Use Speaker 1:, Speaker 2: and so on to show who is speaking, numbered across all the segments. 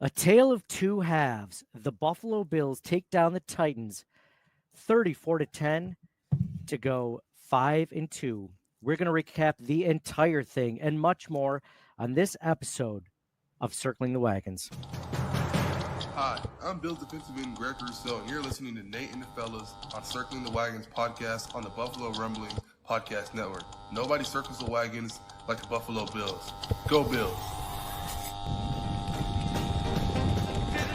Speaker 1: A tale of two halves. The Buffalo Bills take down the Titans 34-10 to go 5-2. We're going to recap the entire thing and much more on this episode of Circling the Wagons.
Speaker 2: Hi, I'm Bills defensive end Greg Rousseau, and you're listening to Nate and the Fellas on Circling the Wagons podcast on the Buffalo Rumbling Podcast Network. Nobody circles the wagons like the Buffalo Bills. Go Bills!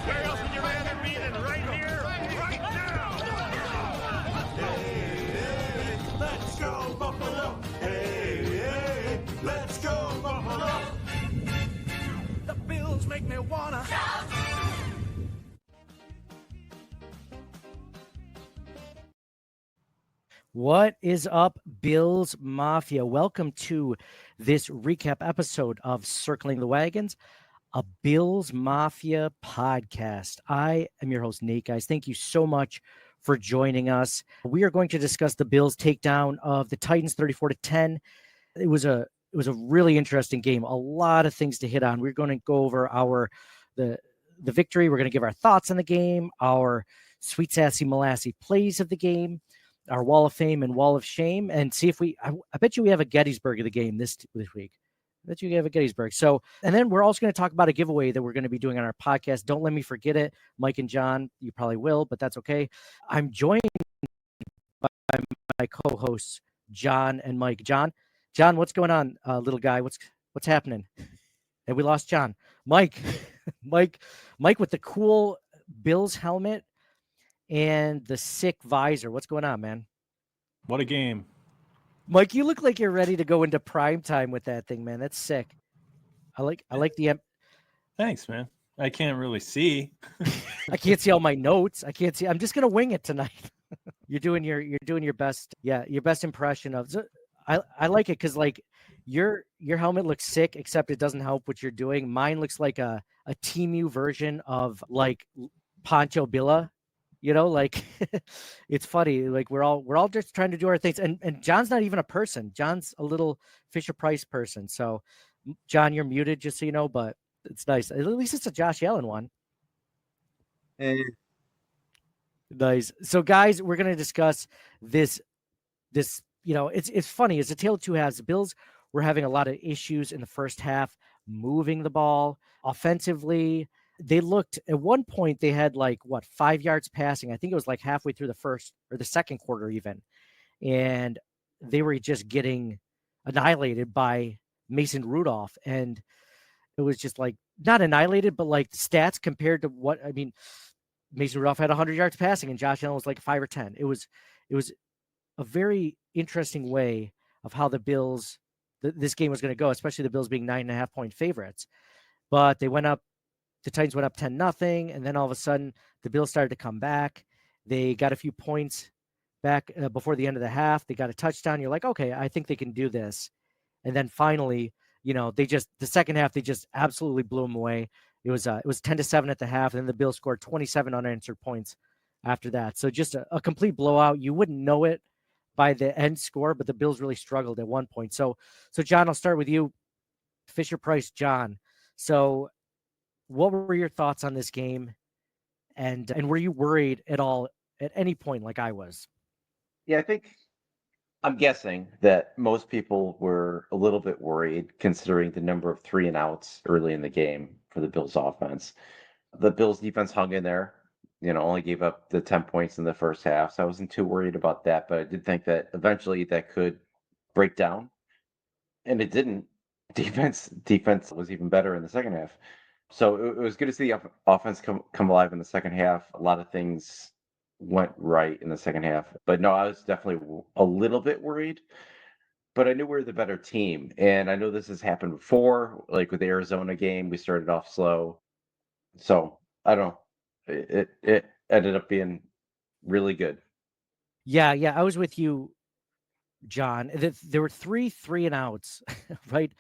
Speaker 3: Where else would you rather be than right here, right now? Hey, let's go Buffalo! Hey, let's go Buffalo! The Bills make me wanna shout!
Speaker 1: What is up, Bills Mafia? Welcome to this recap episode of Circling the Wagons, a Bills Mafia podcast. I am your host, Nate, guys. Thank you so much for joining us. We are going to discuss the Bills' takedown of the Titans 34-10. It was a really interesting game. A lot of things to hit on. We're going to go over the victory. We're going to give our thoughts on the game, our sweet, sassy, molassy plays of the game, our wall of fame and wall of shame, and see if I bet you we have a Gettysburg of the game this week. I bet you have a Gettysburg. So, and then we're also going to talk about a giveaway that we're going to be doing on our podcast. Don't let me forget it. Mike and John, you probably will, but that's okay. I'm joined by my co-hosts, John and Mike. John, what's going on, little guy? What's happening? And we lost John. Mike with the cool Bills helmet and the sick visor. What's going on, man?
Speaker 4: What a game.
Speaker 1: Mike, you look like you're ready to go into prime time with that thing, man. That's sick. I like the
Speaker 4: Thanks, man. I can't really see.
Speaker 1: I can't see all my notes. I can't see. I'm just gonna wing it tonight. You're doing your best. Yeah, your best impression of. So I like it because like your helmet looks sick, except it doesn't help what you're doing. Mine looks like a Temu version of like Pancho Villa. You know, like it's funny. Like we're all just trying to do our things. And John's not even a person. John's a little Fisher-Price person. So, John, you're muted, just so you know. But it's nice. At least it's a Josh Allen one.
Speaker 5: Hey.
Speaker 1: Nice. So, guys, we're gonna discuss this. You know, it's funny. It's a tale of two halves. The Bills were having a lot of issues in the first half, moving the ball offensively. They looked at one point, they had 5 yards passing. I think it was like halfway through the first or the second quarter even. And they were just getting annihilated by Mason Rudolph. And it was just like not annihilated, but like the stats compared to Mason Rudolph had 100 yards passing and Josh Allen was like 5 or 10. It was a very interesting way of how the Bills, this game was going to go, especially the Bills being 9.5-point favorites. But they went up. The Titans went up 10-0, and then all of a sudden the Bills started to come back. They got a few points back before the end of the half. They got a touchdown. You're like, okay, I think they can do this. And then finally, the second half, they just absolutely blew them away. It was 10-7 at the half, and then the Bills scored 27 unanswered points after that. So just a complete blowout. You wouldn't know it by the end score, but the Bills really struggled at one point. So John, I'll start with you. Fisher-Price, John. So what were your thoughts on this game? And were you worried at all at any point like I was?
Speaker 5: Yeah, I'm guessing that most people were a little bit worried considering the number of 3-and-outs early in the game for the Bills offense. The Bills defense hung in there, only gave up the 10 points in the first half. So I wasn't too worried about that, but I did think that eventually that could break down. And it didn't. Defense was even better in the second half. So it was good to see the offense come alive in the second half. A lot of things went right in the second half. But no, I was definitely a little bit worried. But I knew we were the better team. And I know this has happened before, like with the Arizona game. We started off slow. So I don't know. It ended up being really good.
Speaker 1: Yeah, I was with you, John. There were 3-and-outs, right,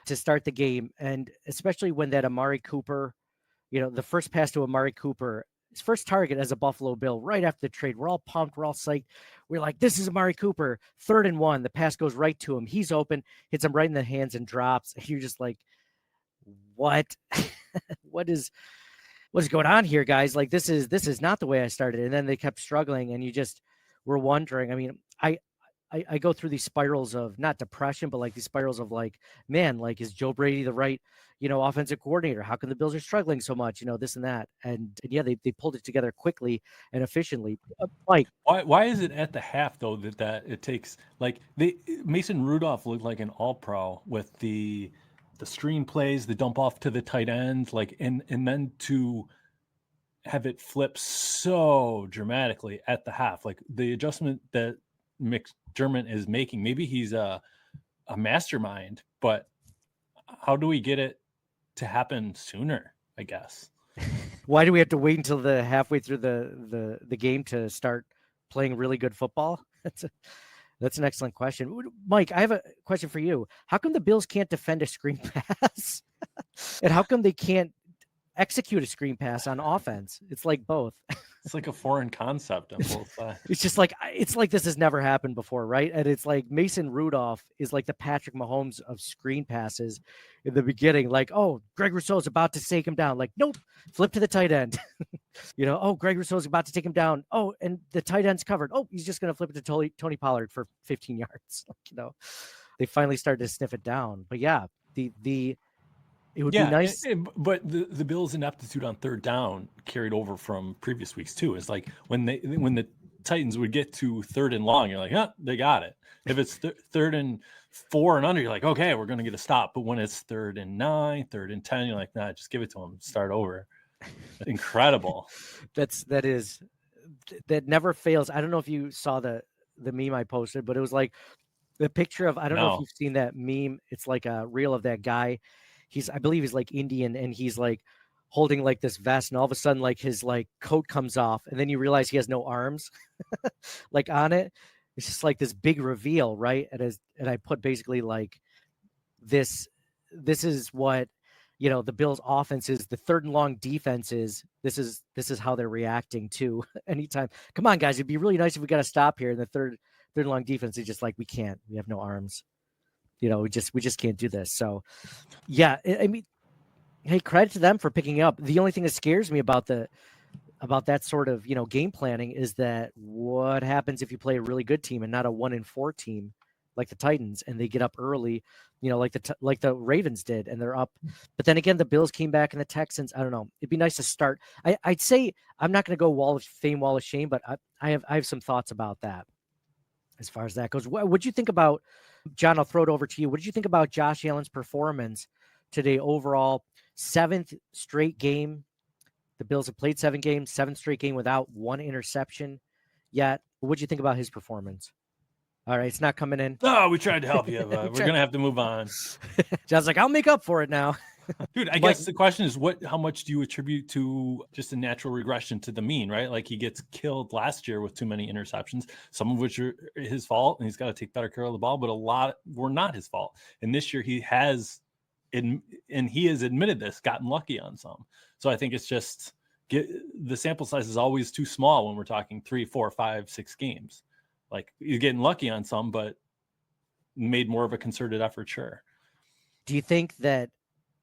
Speaker 1: to start the game. And especially when that Amari Cooper, the first pass to Amari Cooper, his first target as a Buffalo Bill right after the trade. We're all pumped. We're all psyched. We're like, this is Amari Cooper. 3rd and 1. The pass goes right to him. He's open, hits him right in the hands and drops. And you're just like, what? What is what's going on here, guys? Like this is not the way I started. And then they kept struggling, and you just were wondering. I mean, I go through these spirals of not depression, but like these spirals of like, man, like is Joe Brady the right, offensive coordinator? How come the Bills are struggling so much? This and that. And yeah, they pulled it together quickly and efficiently. Mike,
Speaker 4: Why is it at the half though that it takes like Mason Rudolph looked like an all-pro with the screen plays, the dump off to the tight end, like and then to have it flip so dramatically at the half, like the adjustment that McDermott is making. Maybe he's a mastermind, but how do we get it to happen sooner? I guess.
Speaker 1: why do we have to wait until the halfway through the game to start playing really good football? That's an excellent question. Mike, I have a question for you. How come the Bills can't defend a screen pass? And how come they can't execute a screen pass on offense? It's like both.
Speaker 4: It's like a foreign concept on both sides.
Speaker 1: It's like this has never happened before, right? And it's like Mason Rudolph is like the Patrick Mahomes of screen passes in the beginning. Like, oh, Greg Rousseau's about to take him down. Like, nope, flip to the tight end. Oh, Greg Rousseau's about to take him down. Oh, and the tight end's covered. Oh, he's just going to flip it to Tony Pollard for 15 yards. They finally started to sniff it down. But yeah, it would be nice.
Speaker 4: But the Bills' ineptitude on third down carried over from previous weeks too. It's like when the Titans would get to third and long, you're like, huh, they got it. If it's third and 4 and under, you're like, okay, we're going to get a stop. But when it's 3rd and 9, 3rd and 10, you're like, nah, just give it to them. Start over. Incredible.
Speaker 1: That never fails. I don't know if you saw the meme I posted, but it was like the picture of, I don't know if you've seen that meme. It's like a reel of that guy. I believe he's like Indian, and he's like holding like this vest, and all of a sudden like his like coat comes off, and then you realize he has no arms like on it. It's just like this big reveal, right? And I put basically like this is what the Bills offense is, the third and long defense is. This is how they're reacting to anytime. Come on, guys, it'd be really nice if we got to stop here. And the third and long defense is just like, we can't. We have no arms. We just can't do this. So, yeah, I mean, hey, credit to them for picking up. The only thing that scares me about that sort of game planning is that what happens if you play a really good team and not a 1-4 team like the Titans, and they get up early, like the Ravens did, and they're up. But then again, the Bills came back, and the Texans. I don't know. It'd be nice to start. I'd say I'm not going to go wall of fame, wall of shame, but I have some thoughts about that as far as that goes. What'd you think about? John, I'll throw it over to you. What did you think about Josh Allen's performance today overall? 7th straight game. The Bills have played 7 games, 7th straight game without 1 interception yet. What did you think about his performance? All right, it's not coming in.
Speaker 4: Oh, we tried to help you, but we're going to have to move on.
Speaker 1: John's like, I'll make up for it now.
Speaker 4: Dude, I guess the question is how much do you attribute to just a natural regression to the mean, right? Like he gets killed last year with too many interceptions, some of which are his fault, and he's got to take better care of the ball, but a lot were not his fault. And this year he has, and he has admitted this, gotten lucky on some. So I think it's just the sample size is always too small when we're talking 3, 4, 5, 6 games. Like he's getting lucky on some, but made more of a concerted effort, sure.
Speaker 1: Do you think that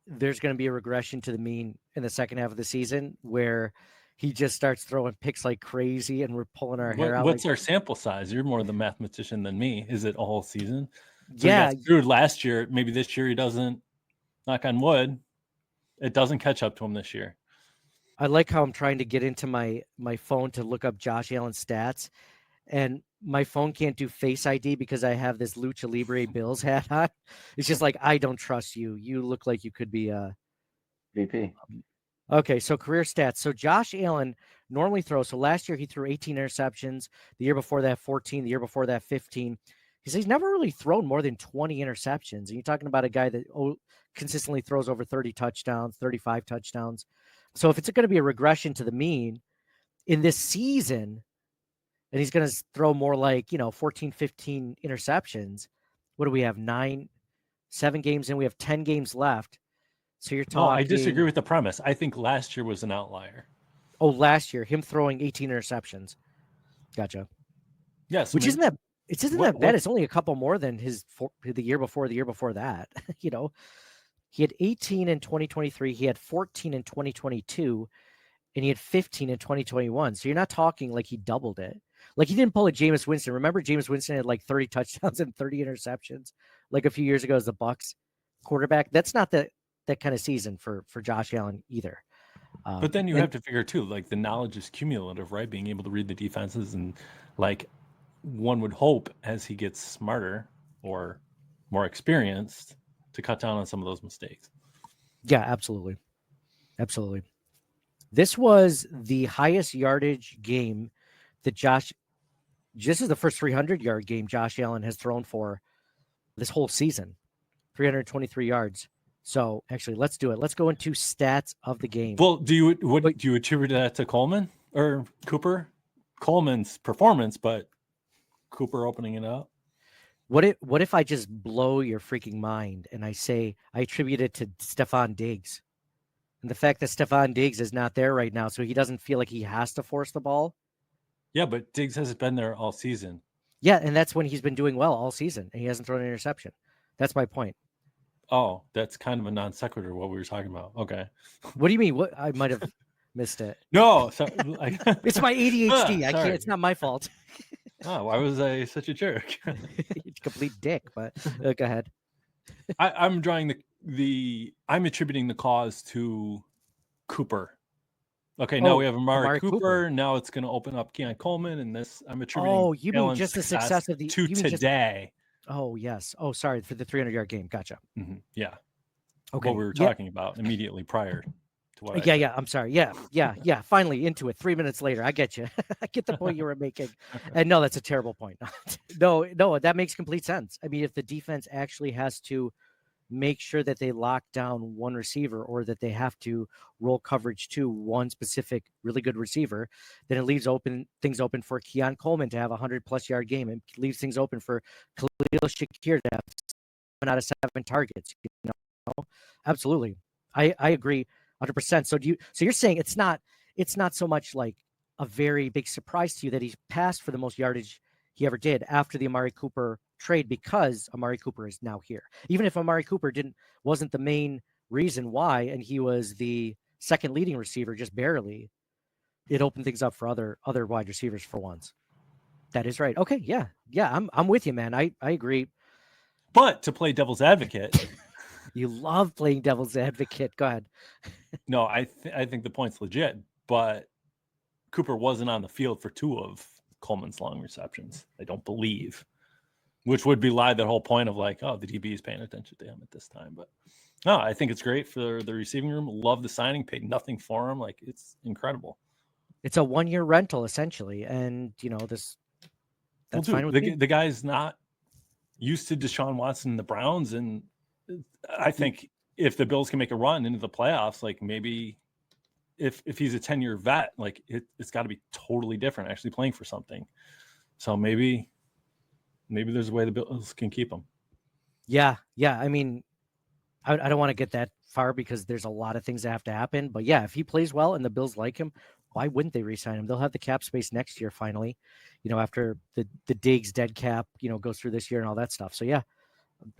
Speaker 1: there's going to be a regression to the mean in the second half of the season where he just starts throwing picks like crazy and we're pulling our hair out?
Speaker 4: What's our sample size? You're more the mathematician than me. Is it a whole season? So
Speaker 1: yeah.
Speaker 4: He got screwed last year. Maybe this year he doesn't, knock on wood, it doesn't catch up to him this year.
Speaker 1: I like how I'm trying to get into my phone to look up Josh Allen's stats, and my phone can't do Face ID because I have this Lucha Libre Bills hat on. It's just like, I don't trust you. You look like you could be a
Speaker 5: VP.
Speaker 1: Okay, so career stats. So Josh Allen normally throws. So last year he threw 18 interceptions. The year before that, 14. The year before that, 15. He's never really thrown more than 20 interceptions. And you're talking about a guy that consistently throws over 30 touchdowns, 35 touchdowns. So if it's going to be a regression to the mean in this season, and he's going to throw more like, 14, 15 interceptions. What do we have? 7 games in. We have 10 games left. So you're talking.
Speaker 4: No, I disagree with the premise. I think last year was an outlier.
Speaker 1: Oh, last year, him throwing 18 interceptions. Gotcha.
Speaker 4: Yes.
Speaker 1: Which isn't that bad. It's only a couple more than the year before that. He had 18 in 2023. He had 14 in 2022. and he had 15 in 2021. So you're not talking like he doubled it. Like he didn't pull a Jameis Winston. Remember, Jameis Winston had like 30 touchdowns and 30 interceptions, like a few years ago as the Bucs quarterback. That's not that kind of season for Josh Allen either.
Speaker 4: But then you have to figure too, like the knowledge is cumulative, right? Being able to read the defenses, and like one would hope as he gets smarter or more experienced to cut down on some of those mistakes.
Speaker 1: Yeah, absolutely. Absolutely. This was the highest yardage game that this is the first 300-yard game Josh Allen has thrown for this whole season, 323 yards. So actually, let's do it. Let's go into stats of the game.
Speaker 4: Well, do you attribute that to Coleman or Cooper? Coleman's performance, but Cooper opening it up.
Speaker 1: What if I just blow your freaking mind and I say I attribute it to Stephon Diggs? And the fact that Stephon Diggs is not there right now, so he doesn't feel like he has to force the ball.
Speaker 4: Yeah, but Diggs hasn't been there all season.
Speaker 1: Yeah, and that's when he's been doing well all season, and he hasn't thrown an interception. That's my point.
Speaker 4: Oh, that's kind of a non sequitur, what we were talking about. Okay.
Speaker 1: What do you mean? What I might have missed it.
Speaker 4: No,
Speaker 1: it's my ADHD. I
Speaker 4: sorry.
Speaker 1: can't. It's not my fault.
Speaker 4: Oh, why was I such a jerk?
Speaker 1: Complete dick, but go ahead.
Speaker 4: I'm drawing I'm attributing the cause to Cooper. Okay, now we have Amari Cooper. Now it's going to open up Keon Coleman, and this I'm attributing.
Speaker 1: Oh, you mean just the success of
Speaker 4: today?
Speaker 1: Oh yes. Oh, sorry for the 300-yard game. Gotcha.
Speaker 4: Mm-hmm. Yeah.
Speaker 1: Okay.
Speaker 4: What we were talking about immediately prior to what.
Speaker 1: Yeah. I'm sorry. Yeah. Finally into it. 3 minutes later, I get you. I get the point you were making. And no, that's a terrible point. No, that makes complete sense. I mean, if the defense actually has to make sure that they lock down one receiver, or that they have to roll coverage to one specific really good receiver, then it leaves things open for Keon Coleman to have a 100+ yard game, and leaves things open for Khalil Shakir to have 7 out of 7 targets. Absolutely. I agree 100%. So you're saying it's not so much like a very big surprise to you that he's passed for the most yardage he ever did after the Amari Cooper trade, because Amari Cooper is now here. Even if Amari Cooper wasn't the main reason why, and he was the second leading receiver, just barely, it opened things up for other wide receivers for once. That is right. Okay, yeah, I'm with you, man. I agree.
Speaker 4: But to play devil's advocate,
Speaker 1: you love playing devil's advocate. Go ahead.
Speaker 4: No, I think the point's legit, but Cooper wasn't on the field for 2 of Coleman's long receptions, I don't believe, which would belie the whole point of like, oh, the DB is paying attention to him at this time. But no, I think it's great for the receiving room. Love the signing, paid nothing for him. Like, it's incredible.
Speaker 1: It's a 1-year rental essentially, and that's fine with me.
Speaker 4: The guy's not used to Deshaun Watson and the Browns, and I think if the Bills can make a run into the playoffs, like maybe if he's a 10-year vet, like it's got to be totally different actually playing for something. So maybe there's a way the Bills can keep him. Yeah.
Speaker 1: I mean, I don't want to get that far because there's a lot of things that have to happen. But yeah, if he plays well and the Bills like him, why wouldn't they re-sign him? They'll have the cap space next year finally, after the Diggs dead cap, goes through this year and all that stuff. So yeah,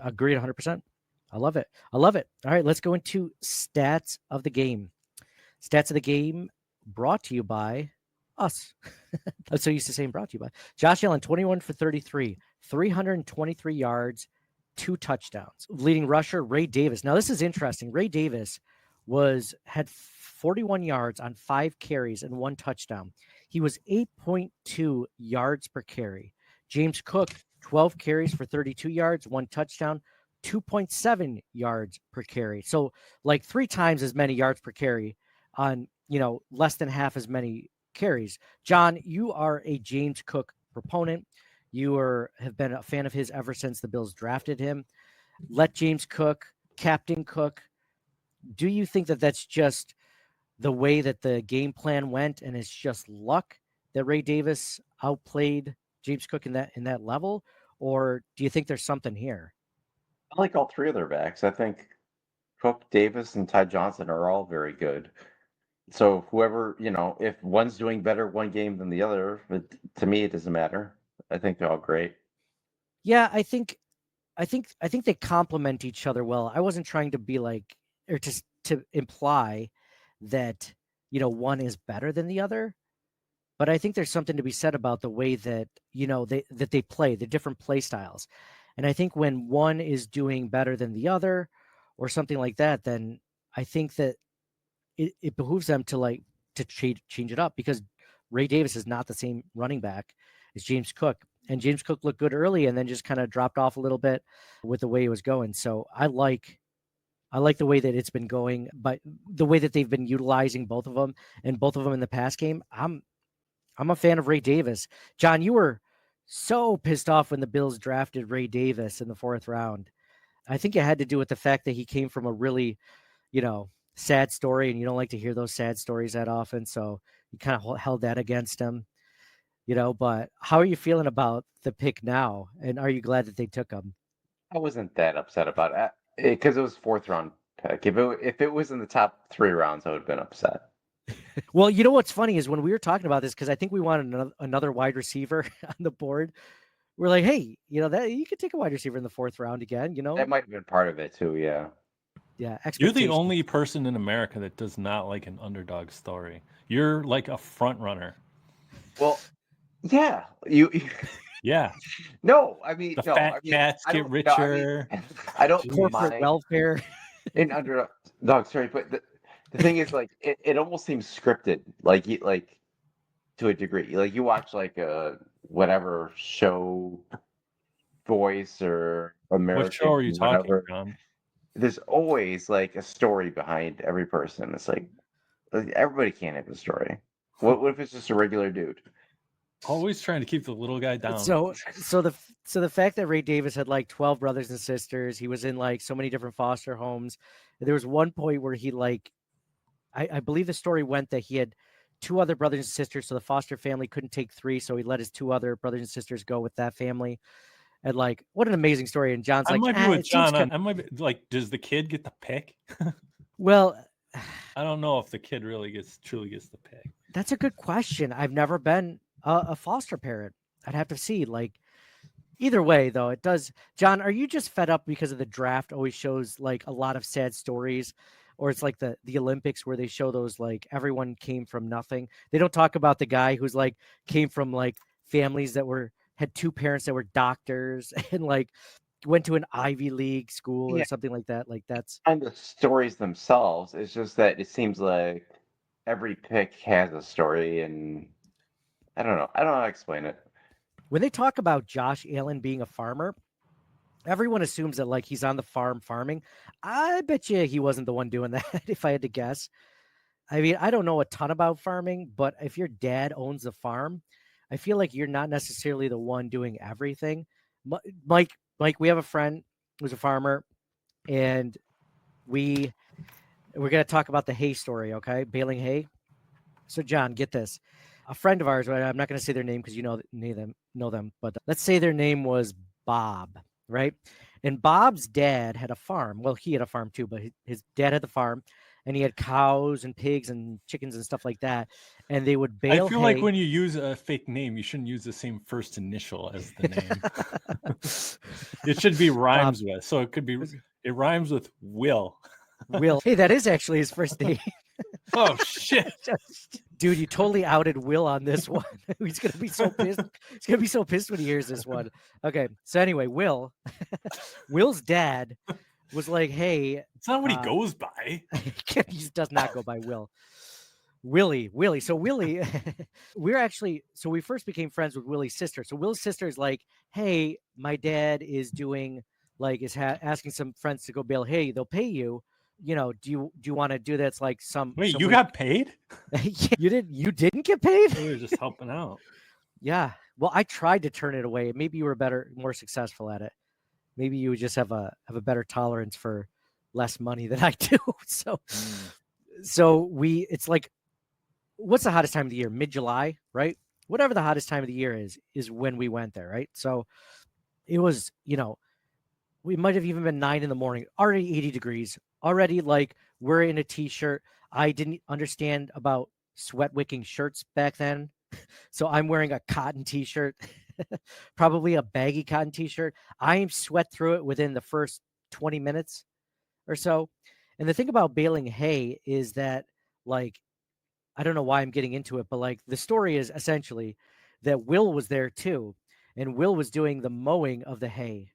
Speaker 1: agreed 100%. I love it. All right, let's go into stats of the game. Stats of the game brought to you by us. I'm so used to saying brought to you by Josh Allen, 21 for 33, 323 yards, 2 touchdowns. Leading rusher, Ray Davis. Now, this is interesting. Ray Davis had 41 yards on 5 carries and 1 touchdown. He was 8.2 yards per carry. James Cook, 12 carries for 32 yards, 1 touchdown, 2.7 yards per carry. So like 3 times as many yards per carry on, less than half as many carries. John, you are a James Cook proponent. You have been a fan of his ever since the Bills drafted him. Let James Cook, Captain Cook. Do you think that that's just the way that the game plan went, and it's just luck that Ray Davis outplayed James Cook in that level, or do you think there's something here?
Speaker 5: I like all 3 of their backs. I think Cook, Davis, and Ty Johnson are all very good. So whoever, if one's doing better one game than the other, to me, it doesn't matter. I think they're all great.
Speaker 1: Yeah, I think they complement each other well. I wasn't trying to be like, or to imply that one is better than the other. But I think there's something to be said about the way that, they play, the different play styles. And I think when one is doing better than the other or something like that, then I think that it behooves them to change it up, because Ray Davis is not the same running back as James Cook. And James Cook looked good early and then just kind of dropped off a little bit with the way it was going. So I like the way that it's been going, but the way that they've been utilizing both of them, and both of them in the pass game, I'm a fan of Ray Davis. John, you were so pissed off when the Bills drafted Ray Davis in the 4th round. I think it had to do with the fact that he came from a really, sad story, and you don't like to hear those sad stories that often. So you kind of held that against him, but how are you feeling about the pick now? And are you glad that they took him?
Speaker 5: I wasn't that upset about it because it was 4th round pick. If it was in the top 3 rounds, I would have been upset.
Speaker 1: Well, what's funny is when we were talking about this, because I think we wanted another wide receiver on the board. We're like, hey, that you could take a wide receiver in the 4th round again.
Speaker 5: That might have been part of it too. Yeah.
Speaker 1: Yeah.
Speaker 4: You're the only person in America that does not like an underdog story. You're like a front runner.
Speaker 5: Well, yeah.
Speaker 4: Yeah.
Speaker 5: No, I mean,
Speaker 4: the fat cats get richer.
Speaker 5: I don't
Speaker 1: corporate welfare
Speaker 5: in underdog story, but the thing is, like, it almost seems scripted, like to a degree. Like you watch like a whatever show, Voice or American.
Speaker 4: What show are you talking about?
Speaker 5: There's always like a story behind every person. It's like everybody can't have a story. What if it's just a regular dude?
Speaker 4: Always trying to keep the little guy down.
Speaker 1: So the fact that Ray Davis had like 12 brothers and sisters, he was in like so many different foster homes. There was one point where he I believe the story went that he had 2 other brothers and sisters, so the foster family couldn't take 3, so he let his 2 other brothers and sisters go with that family. And like, what an amazing story! And John's
Speaker 4: I
Speaker 1: like,
Speaker 4: might be with John. I might be like, does the kid get the pick?
Speaker 1: Well,
Speaker 4: I don't know if the kid truly gets the pick.
Speaker 1: That's a good question. I've never been a foster parent. I'd have to see. Like, either way, though, it does. John, are you just fed up because of the draft always shows like a lot of sad stories? Or it's like the Olympics where they show those like everyone came from nothing. They don't talk about the guy who's like came from like families that had 2 parents that were doctors and like went to an Ivy League school or something like that. Like that's
Speaker 5: and the stories themselves. It's just that it seems like every pick has a story, and I don't know how to explain it.
Speaker 1: When they talk about Josh Allen being a farmer, everyone assumes that like he's on the farm farming. I bet you he wasn't the one doing that if I had to guess. I mean, I don't know a ton about farming, but if your dad owns the farm, I feel like you're not necessarily the one doing everything. Mike, we have a friend who's a farmer, and we're going to talk about the hay story, okay? Baling hay. So, John, get this. A friend of ours, right? I'm not going to say their name because you know them, but let's say their name was Bob, right? And Bob's dad had a farm. Well, he had a farm too, but his dad had the farm, and he had cows and pigs and chickens and stuff like that. And they would bale hay.
Speaker 4: I feel like when you use a fake name, you shouldn't use the same first initial as the name. It should be rhymes with. So it rhymes with Will.
Speaker 1: Will. Hey, that is actually his first name.
Speaker 4: Oh, shit.
Speaker 1: Dude, you totally outed Will on this one. He's going to be so pissed. He's going to be so pissed when he hears this one. Okay. So anyway, Will's dad was like, hey.
Speaker 4: It's not what he goes by.
Speaker 1: He does not go by Will. Willie. So Willie, we first became friends with Willie's sister. So Will's sister is like, hey, my dad is doing asking some friends to go bale hay. They'll pay you. Do you want to do that? It's like
Speaker 4: Wait, you got paid?
Speaker 1: You didn't get paid?
Speaker 4: We were just helping out.
Speaker 1: Yeah. Well, I tried to turn it away. Maybe you were more successful at it. Maybe you just have a better tolerance for less money than I do. So it's like, what's the hottest time of the year? Mid-July, right? Whatever the hottest time of the year is when we went there, right? So it was, we might have even been 9 a.m, already 80 degrees, already like we're in a t-shirt. I didn't understand about sweat wicking shirts back then. So I'm wearing a cotton t-shirt, probably a baggy cotton t-shirt. I sweat through it within the first 20 minutes or so. And the thing about baling hay is that like I don't know why I'm getting into it, but like the story is essentially that Will was there too, and Will was doing the mowing of the hay.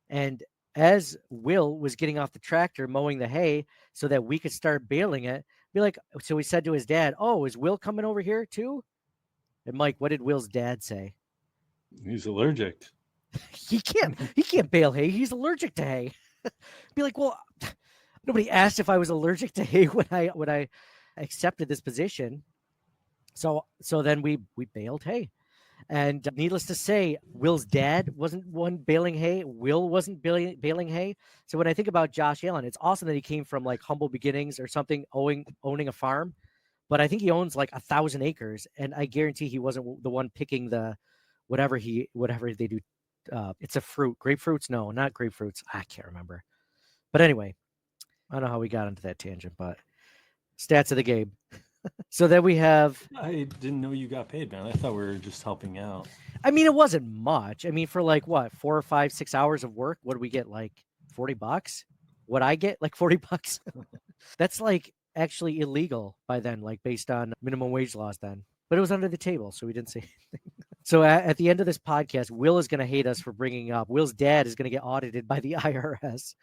Speaker 1: And as Will was getting off the tractor mowing the hay so that we could start baling it, be like, so he said to his dad, "Oh, is Will coming over here too?" And Mike, what did Will's dad say?
Speaker 4: He's allergic.
Speaker 1: He can't bale hay. He's allergic to hay. Be like, well, nobody asked if I was allergic to hay when I accepted this position. So then we baled hay. And needless to say, Will's dad wasn't one baling hay. Will wasn't baling hay. So when I think about Josh Allen, it's awesome that he came from like humble beginnings or something, owning a farm. But I think he owns like 1,000 acres, and I guarantee he wasn't the one picking the whatever they do. It's a fruit, grapefruits. No, not grapefruits. I can't remember. But anyway, I don't know how we got into that tangent, but stats of the game. So then we have.
Speaker 4: I didn't know you got paid, man. I thought we were just helping out.
Speaker 1: I mean, it wasn't much. I mean, for like what, 4 or 5, 6 hours of work, what do we get? Like $40? What I get, like $40? That's like actually illegal by then, like based on minimum wage laws then. But it was under the table, so we didn't say anything. So at the end of this podcast, Will is going to hate us for bringing up. Will's dad is going to get audited by the IRS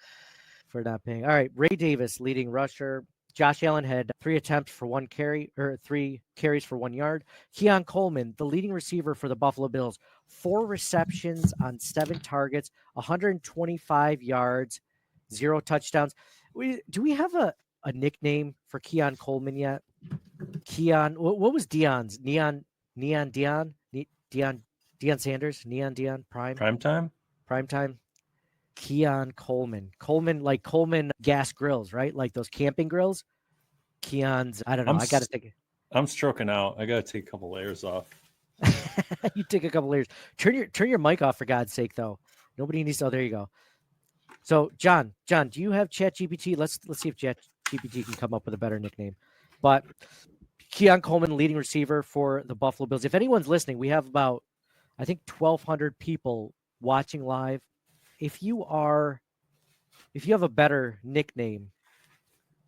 Speaker 1: for not paying. All right, Ray Davis, leading rusher. Josh Allen had 3 attempts for 1 carry, or 3 carries for 1 yard. Keon Coleman, the leading receiver for the Buffalo Bills, 4 receptions on 7 targets, 125 yards, 0 touchdowns. Do we have a nickname for Keon Coleman yet? Keon, what was Dion's? Dion Sanders? Neon Dion?
Speaker 4: Prime time?
Speaker 1: Keon Coleman. Like Coleman gas grills, right? Like those camping grills. Keon's, I don't know. I got to think.
Speaker 4: I'm stroking out. I got to take a couple layers off.
Speaker 1: You take a couple layers. Turn your mic off for God's sake, though. Nobody needs to. Oh, there you go. So, John, do you have ChatGPT? Let's see if ChatGPT can come up with a better nickname. But Keon Coleman, leading receiver for the Buffalo Bills. If anyone's listening, we have about, I think, 1,200 people watching live. If you have a better nickname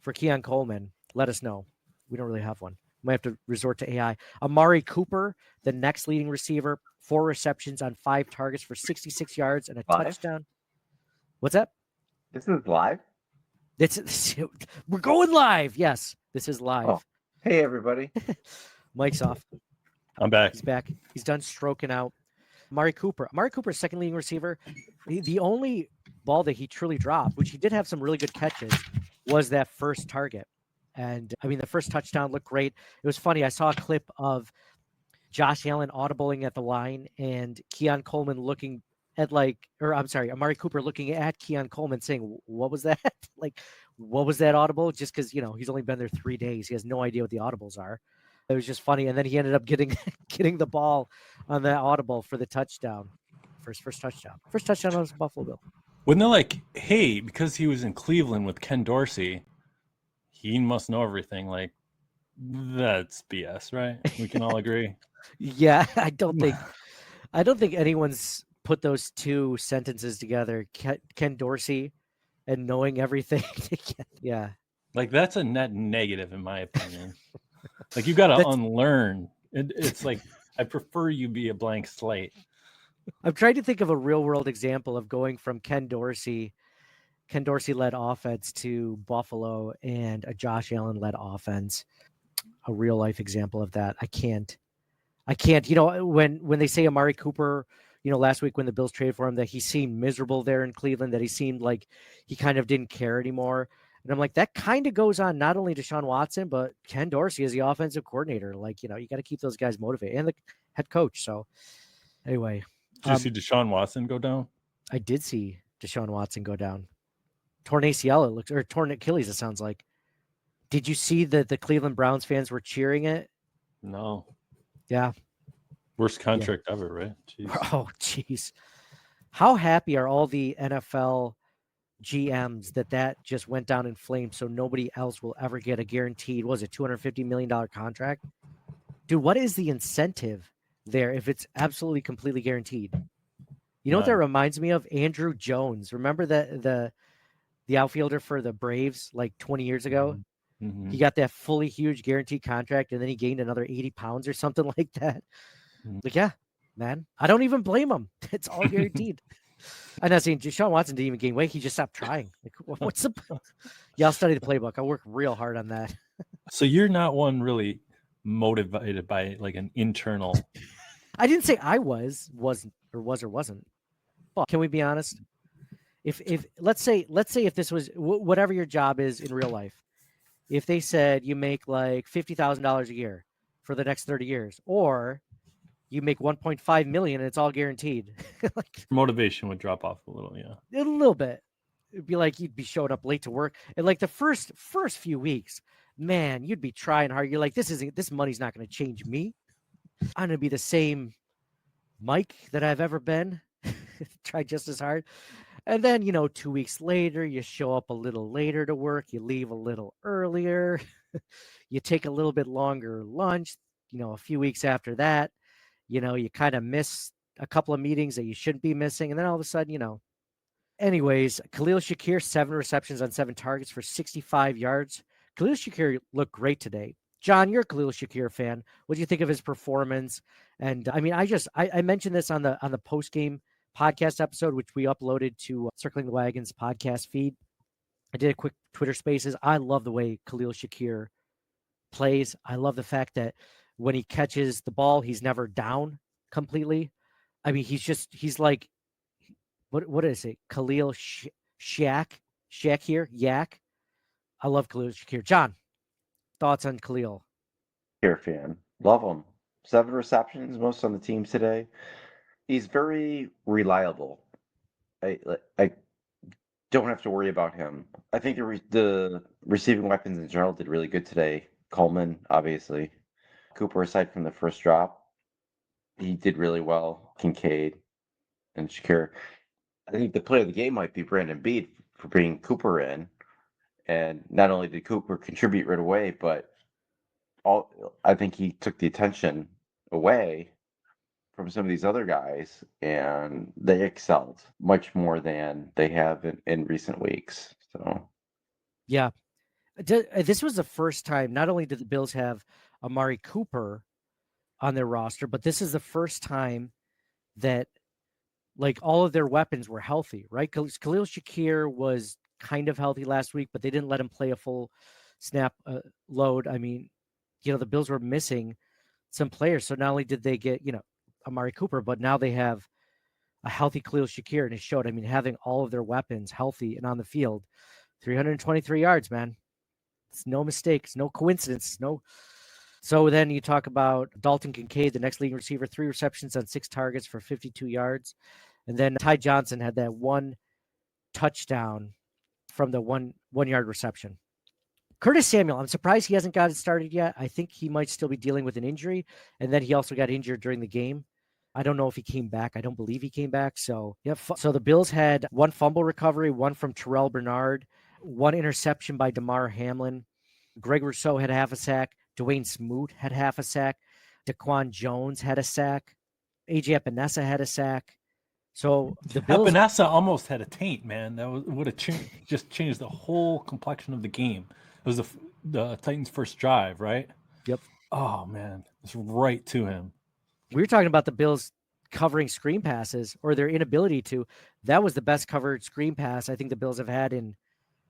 Speaker 1: for Keon Coleman, let us know. We don't really have one. Might have to resort to AI. Amari Cooper, the next leading receiver, 4 receptions on 5 targets for 66 yards and a touchdown. What's that?
Speaker 5: This is live?
Speaker 1: We're going live. Yes, this is live.
Speaker 5: Oh. Hey, everybody.
Speaker 1: Mic's off.
Speaker 4: I'm back.
Speaker 1: He's back. He's done stroking out. Amari Cooper, second leading receiver. The only ball that he truly dropped, which he did have some really good catches, was that first target. And I mean, the first touchdown looked great. It was funny. I saw a clip of Josh Allen audibling at the line and Keon Coleman looking at Amari Cooper looking at Keon Coleman saying, "What was that?" Like, what was that audible? Just because, he's only been there 3 days. He has no idea what the audibles are. It was just funny. And then he ended up getting the ball on that audible for the touchdown. First touchdown. First touchdown on Buffalo Bill.
Speaker 4: When they're like, hey, because he was in Cleveland with Ken Dorsey, he must know everything. Like, that's BS, right? We can all agree.
Speaker 1: Yeah, I don't think anyone's put those 2 sentences together. Ken Dorsey and knowing everything. Yeah.
Speaker 4: Like, that's a net negative, in my opinion. Like, you got to unlearn. It's like, I prefer you be a blank slate.
Speaker 1: I'm trying to think of a real world example of going from Ken Dorsey led offense to Buffalo and a Josh Allen led offense. A real life example of that. I can't. When they say Amari Cooper, last week when the Bills traded for him, that he seemed miserable there in Cleveland, that he seemed like he kind of didn't care anymore. And I'm like, that kind of goes on not only Deshaun Watson, but Ken Dorsey as the offensive coordinator. Like, you got to keep those guys motivated, and the head coach. So anyway.
Speaker 4: Did you see Deshaun Watson go down?
Speaker 1: I did see Deshaun Watson go down. Torn ACL, or torn Achilles, it sounds like. Did you see that the Cleveland Browns fans were cheering it?
Speaker 4: No.
Speaker 1: Yeah.
Speaker 4: Worst contract ever, right? Jeez.
Speaker 1: Oh, jeez. How happy are all the NFL GMs that just went down in flames so nobody else will ever get a guaranteed, was it $250 million contract? Dude, what is the incentive there if it's absolutely completely guaranteed? You know what that reminds me of? Andrew Jones. Remember the outfielder for the Braves like 20 years ago?
Speaker 4: Mhm.
Speaker 1: He got that fully huge guaranteed contract, and then he gained another 80 pounds or something like that.
Speaker 4: Mhm.
Speaker 1: Like, yeah, man, I don't even blame him. It's all guaranteed. I'm not saying Deshaun Watson didn't even gain weight. He just stopped trying. Like, what's the? Yeah, I'll study the playbook. I'll work real hard on that.
Speaker 4: So you're not one really motivated by like an internal.
Speaker 1: I didn't say I wasn't, or wasn't. But can we be honest? If let's say if this was whatever your job is in real life, if they said you make like $50,000 a year for the next 30 years, or you make 1.5 million and it's all guaranteed, like
Speaker 4: Motivation would drop off a little, yeah.
Speaker 1: a little bit. It'd be like you'd be showing up late to work, and like the first few weeks, man, you'd be trying hard. You're like, this money's not going to change me. I'm going to be the same Mike that I've ever been. Try just as hard. And then, 2 weeks later, you show up a little later to work, you leave a little earlier, you take a little bit longer lunch, a few weeks after that, you kind of miss a couple of meetings that you shouldn't be missing. And then all of a sudden, anyways, Khalil Shakir, 7 receptions on 7 targets for 65 yards. Khalil Shakir looked great today. John, you're a Khalil Shakir fan. What do you think of his performance? And I mean, I mentioned this on the post-game podcast episode, which we uploaded to Circling the Wagons podcast feed. I did a quick Twitter Spaces. I love the way Khalil Shakir plays. I love the fact that when he catches the ball, he's never down completely. I mean, he's like, what is it? Khalil Shakir? Yak? I love Khalil Shakir. John, thoughts on Khalil?
Speaker 5: Here, fan. Love him. 7 receptions, most on the team today. He's very reliable. I don't have to worry about him. I think the receiving weapons in general did really good today. Coleman, obviously. Cooper, aside from the first drop, he did really well. Kincaid and Shakir. I think the player of the game might be Brandon Bead for bringing Cooper in. And not only did Cooper contribute right away, but I think he took the attention away from some of these other guys, and they excelled much more than they have in recent weeks. So,
Speaker 1: Yeah. This was the first time, not only did the Bills have Amari Cooper on their roster, but this is the first time that like all of their weapons were healthy, right? Khalil Shakir was kind of healthy last week, but they didn't let him play a full snap load. I mean, the Bills were missing some players. So not only did they get, Amari Cooper, but now they have a healthy Khalil Shakir, and it showed. I mean, having all of their weapons healthy and on the field, 323 yards, man. It's no mistake. It's no coincidence. No. So then you talk about Dalton Kincaid, the next leading receiver, 3 receptions on 6 targets for 52 yards. And then Ty Johnson had that 1 touchdown from the one yard reception. Curtis Samuel, I'm surprised he hasn't got it started yet. I think he might still be dealing with an injury. And then he also got injured during the game. I don't know if he came back. I don't believe he came back. So, yeah. So the Bills had 1 fumble recovery, 1 from Terrell Bernard, 1 interception by DeMar Hamlin. Greg Rousseau had half a sack. Dwayne Smoot had half a sack. Daquan Jones had a sack. AJ Epinesa had a sack. So the Bills...
Speaker 4: Epinesa almost had a taint, man. That would have just changed the whole complexion of the game. It was the Titans' first drive, right?
Speaker 1: Yep.
Speaker 4: Oh, man. It's right to him.
Speaker 1: We were talking about the Bills covering screen passes, or their inability to. That was the best covered screen pass I think the Bills have had in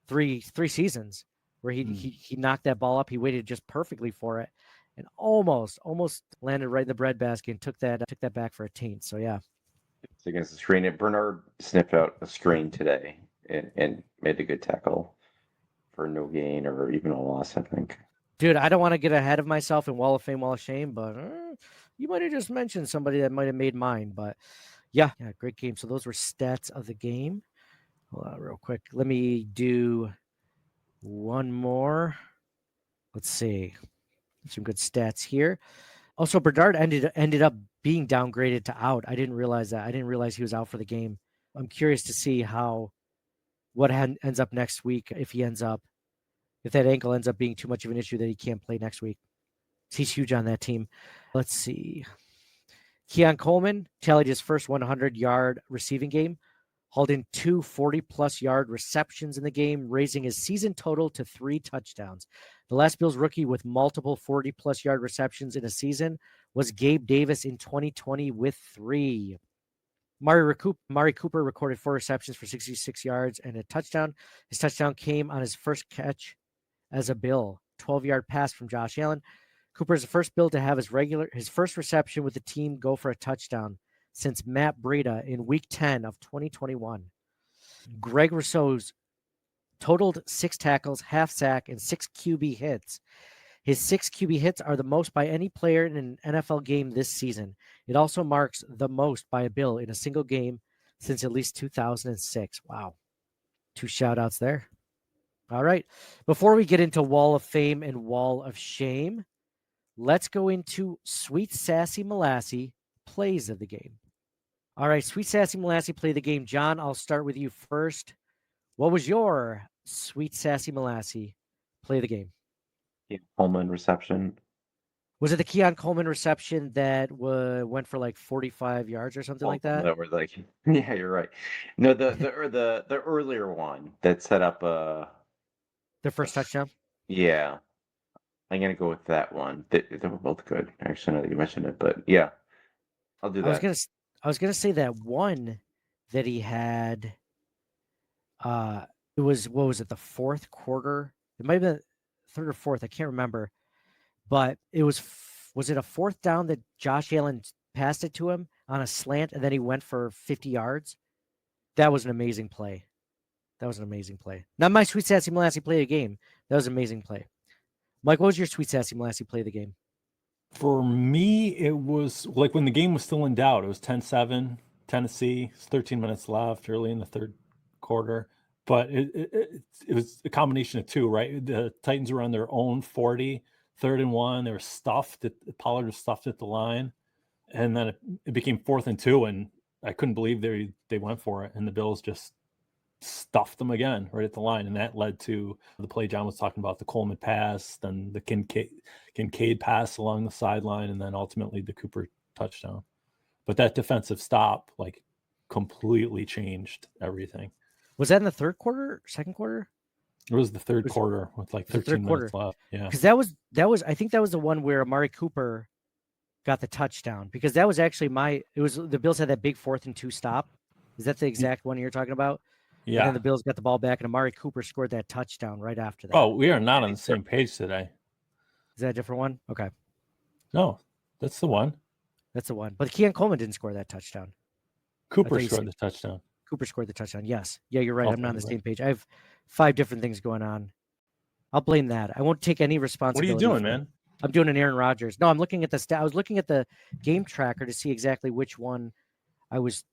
Speaker 1: three seasons, where he knocked that ball up. He waited just perfectly for it and almost landed right in the breadbasket and took that back for a taint. So, yeah.
Speaker 5: It's against the screen. And Bernard sniffed out a screen today and made a good tackle for no gain or even a loss, I think.
Speaker 1: Dude, I don't want to get ahead of myself in Wall of Fame, Wall of Shame, but you might have just mentioned somebody that might have made mine. But yeah, great game. So those were stats of the game. Hold on real quick. Let me do one more. Let's see. Some good stats here. Also, Bernard ended up being downgraded to out. I didn't realize that. I didn't realize he was out for the game. I'm curious to see what ends up next week, if that ankle ends up being too much of an issue that he can't play next week. He's huge on that team. Let's see. Keon Coleman tallied his first 100-yard receiving game, hauled in 2 40-plus yard receptions in the game, raising his season total to 3 touchdowns. The last Bills rookie with multiple 40-plus yard receptions in a season was Gabe Davis in 2020 with 3. Amari Cooper recorded 4 receptions for 66 yards and a touchdown. His touchdown came on his first catch as a Bill, 12-yard pass from Josh Allen. Cooper is the first Bill to have his first reception with the team go for a touchdown since Matt Breida in Week 10 of 2021. Greg Rousseau's totaled 6 tackles, half sack, and 6 QB hits. His 6 QB hits are the most by any player in an NFL game this season. It also marks the most by a Bill in a single game since at least 2006. Wow. 2 shout-outs there. All right. Before we get into Wall of Fame and Wall of Shame, let's go into Sweet Sassy Molassy plays of the game. All right, Sweet Sassy Molassy play of the game. John, I'll start with you first. What was your Sweet Sassy Molassy play of the game?
Speaker 5: Coleman reception.
Speaker 1: Was it the Keon Coleman reception that went for like 45 yards or something like that?
Speaker 5: That were like, yeah, you're right. No, the earlier one that set up
Speaker 1: The first touchdown?
Speaker 5: Yeah, I'm gonna go with that one. They were both good. Actually, now that you mentioned it, but yeah, I'll do that.
Speaker 1: I was gonna say that one that he had. It was, what was it, the fourth quarter? It might have been third or fourth. I can't remember. But it was it a fourth down that Josh Allen passed it to him on a slant and then he went for 50 yards? That was an amazing play. Not my Sweet Sassy Molassy play of the game. That was an amazing play. Mike, what was your Sweet Sassy Molassy play of the game?
Speaker 4: For me, it was like when the game was still in doubt. It was 10-7, Tennessee. It's 13 minutes left, early in the third quarter. But it was a combination of two, right? The Titans were on their own 40, 3rd and 1. They were stuffed. Pollard was stuffed at the line. And then it became 4th and 2, and I couldn't believe they went for it. And the Bills just stuffed them again right at the line. And that led to the play John was talking about, the Coleman pass, then the Kincaid pass along the sideline, and then ultimately the Cooper touchdown. But that defensive stop like completely changed everything.
Speaker 1: Was that in the third quarter, second quarter?
Speaker 4: It was the third quarter with like 13 minutes left. Yeah.
Speaker 1: Because that was I think that was the one where Amari Cooper got the touchdown, because that was actually the Bills had that big 4th and 2 stop. Is that the exact one you're talking about?
Speaker 4: Yeah.
Speaker 1: And then the Bills got the ball back and Amari Cooper scored that touchdown right after that.
Speaker 4: Oh, we are not on the same page today.
Speaker 1: Is that a different one? Okay.
Speaker 4: No, that's the one.
Speaker 1: That's the one. But Keon Coleman didn't score that touchdown.
Speaker 4: Cooper scored the touchdown.
Speaker 1: Cooper scored the touchdown. Yes. Yeah, you're right. I'm not on the same page. I have 5 different things going on. I'll blame that. I won't take any responsibility.
Speaker 4: What are you doing, man?
Speaker 1: I'm doing an Aaron Rodgers. No, I'm looking at the I was looking at the game tracker to see exactly which one I was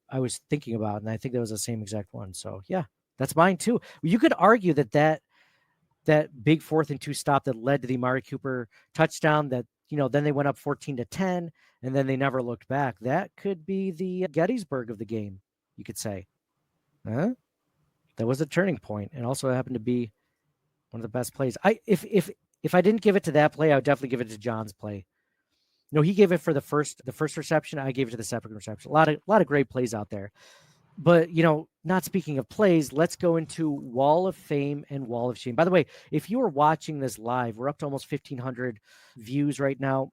Speaker 1: thinking about, and I think that was the same exact one. So yeah, that's mine too. You could argue that big 4th and 2 stop that led to the Amari Cooper touchdown, that, then they went up 14-10 and then they never looked back. That could be the Gettysburg of the game, you could say. Huh? That was a turning point, and also happened to be one of the best plays. If I didn't give it to that play, I would definitely give it to John's play. No, he gave it for the first reception. I gave it to the second reception. A lot of great plays out there. But, not speaking of plays, let's go into Wall of Fame and Wall of Shame. By the way, if you are watching this live, we're up to almost 1,500 views right now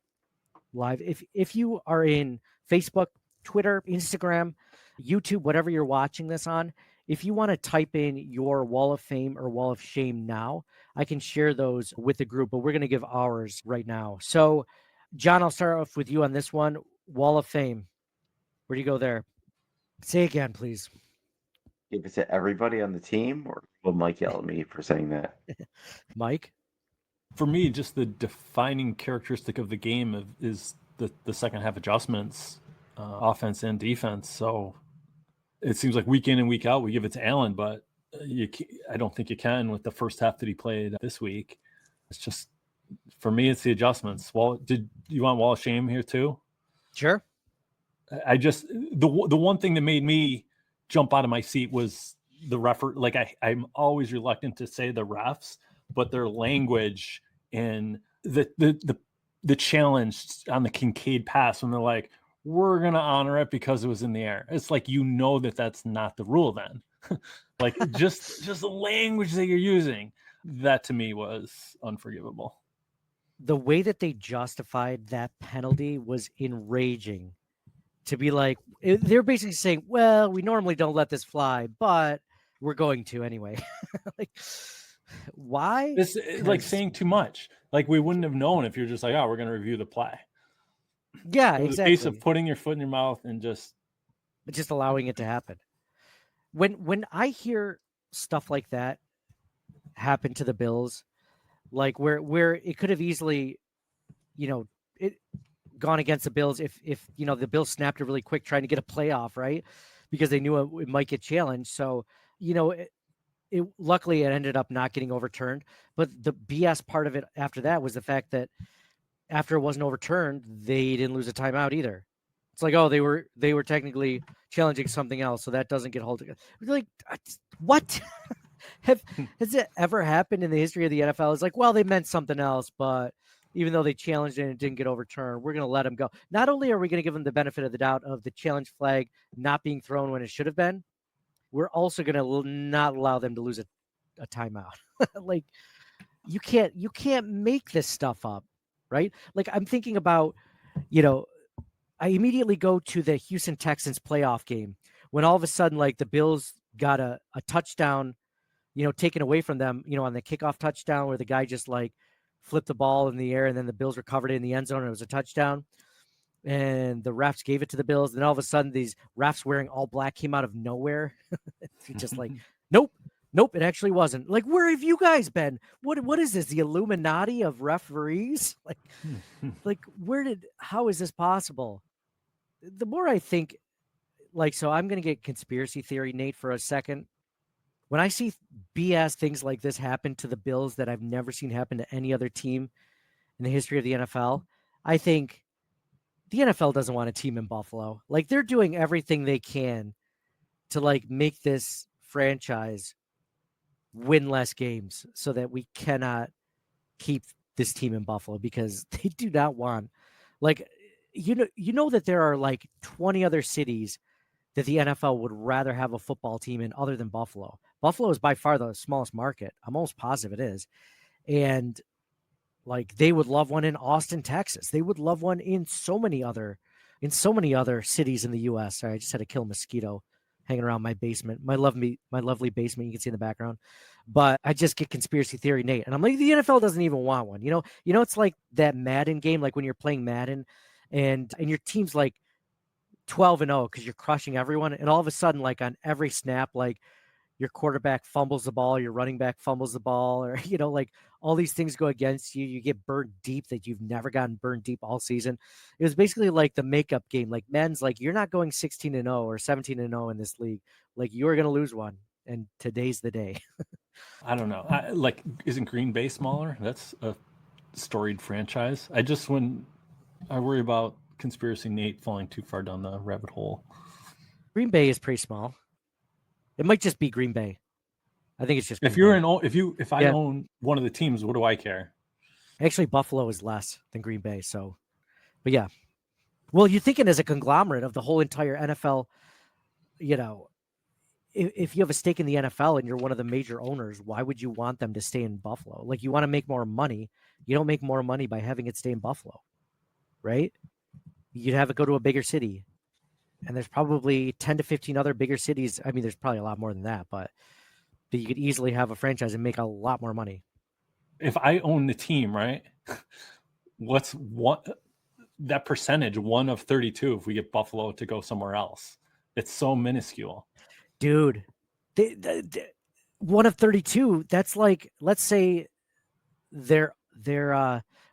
Speaker 1: live. If you are in Facebook, Twitter, Instagram, YouTube, whatever you're watching this on, if you want to type in your Wall of Fame or Wall of Shame now, I can share those with the group, but we're going to give ours right now. So, John, I'll start off with you on this one. Wall of Fame. Where do you go there? Say again, please.
Speaker 5: Give it to everybody on the team, or will Mike yell at me for saying that?
Speaker 1: Mike?
Speaker 4: For me, just the defining characteristic of the game is the second half adjustments, offense and defense. So it seems like week in and week out we give it to Allen, but I don't think you can with the first half that he played this week. It's just, for me, it's the adjustments. Did you want Wall of Shame here too?
Speaker 1: Sure.
Speaker 4: I just, the one thing that made me jump out of my seat was the referee. Like I'm always reluctant to say the refs, but their language and the challenge on the Kincaid pass, when they're like, we're going to honor it because it was in the air. It's like, that's not the rule then. Like just the language that you're using. That to me was unforgivable.
Speaker 1: The way that they justified that penalty was enraging. To be like, they're basically saying, well, we normally don't let this fly, but we're going to anyway. Like, why?
Speaker 4: This is like saying too much. Like, we wouldn't have known if you're just like, oh, we're going to review the play.
Speaker 1: Yeah,
Speaker 4: It was
Speaker 1: exactly.
Speaker 4: a case of putting your foot in your mouth and just
Speaker 1: allowing it to happen. When I hear stuff like that happen to the Bills, like where it could have easily, it gone against the Bills if the Bills snapped it really quick trying to get a playoff, right? Because they knew it might get challenged. So, luckily it ended up not getting overturned. But the BS part of it after that was the fact that after it wasn't overturned, they didn't lose a timeout either. It's like, oh, they were technically challenging something else, so that doesn't get held. Like, what? Has it ever happened in the history of the NFL? It's like, well, they meant something else, but even though they challenged it and it didn't get overturned, we're going to let them go. Not only are we going to give them the benefit of the doubt of the challenge flag not being thrown when it should have been, we're also going to not allow them to lose a timeout. Like, you can't make this stuff up, right? Like, I'm thinking about, I immediately go to the Houston Texans playoff game when all of a sudden, like, the Bills got a touchdown, taken away from them, on the kickoff touchdown where the guy just like flipped the ball in the air and then the Bills recovered it in the end zone and it was a touchdown. And the refs gave it to the Bills. Then all of a sudden, these refs wearing all black came out of nowhere. Just like, nope, it actually wasn't. Like, where have you guys been? What is this? The Illuminati of referees? Like, how is this possible? The more I think, like, so I'm going to get conspiracy theory, Nate, for a second. When I see BS things like this happen to the Bills that I've never seen happen to any other team in the history of the NFL, I think the NFL doesn't want a team in Buffalo. Like, they're doing everything they can to like make this franchise win less games so that we cannot keep this team in Buffalo because they do not want, like, you know that there are like 20 other cities that the NFL would rather have a football team in other than Buffalo. Buffalo is by far the smallest market. I'm almost positive it is. And like, they would love one in Austin, Texas. They would love one in so many other cities in the US. Sorry, I just had to kill a mosquito hanging around my basement. My lovely basement you can see in the background. But I just get conspiracy theory, Nate. And I'm like, the NFL doesn't even want one. It's like that Madden game, like when you're playing Madden and your team's like 12-0 because you're crushing everyone. And all of a sudden, like on every snap, like your quarterback fumbles the ball, your running back fumbles the ball, or, like all these things go against you. You get burned deep that you've never gotten burned deep all season. It was basically like the makeup game. Like, men's like, you're not going 16-0 or 17-0 in this league. Like, you're going to lose one. And today's the day.
Speaker 4: I don't know. Isn't Green Bay smaller? That's a storied franchise. When I worry about conspiracy Nate falling too far down the rabbit hole.
Speaker 1: Green Bay is pretty small. It might just be Green Bay. I think it's just.
Speaker 4: If I own one of the teams, what do I care? Actually,
Speaker 1: Buffalo is less than Green Bay. So, but yeah. Well, you're thinking as a conglomerate of the whole entire NFL. If you have a stake in the NFL and you're one of the major owners, why would you want them to stay in Buffalo? Like, you want to make more money. You don't make more money by having it stay in Buffalo, right? You'd have it go to a bigger city. And there's probably 10 to 15 other bigger cities. I mean, there's probably a lot more than that, but you could easily have a franchise and make a lot more money.
Speaker 4: If I own the team, right? What's that percentage? 1 of 32 if we get Buffalo to go somewhere else. It's so minuscule.
Speaker 1: Dude, 1 of 32, that's like, let's say their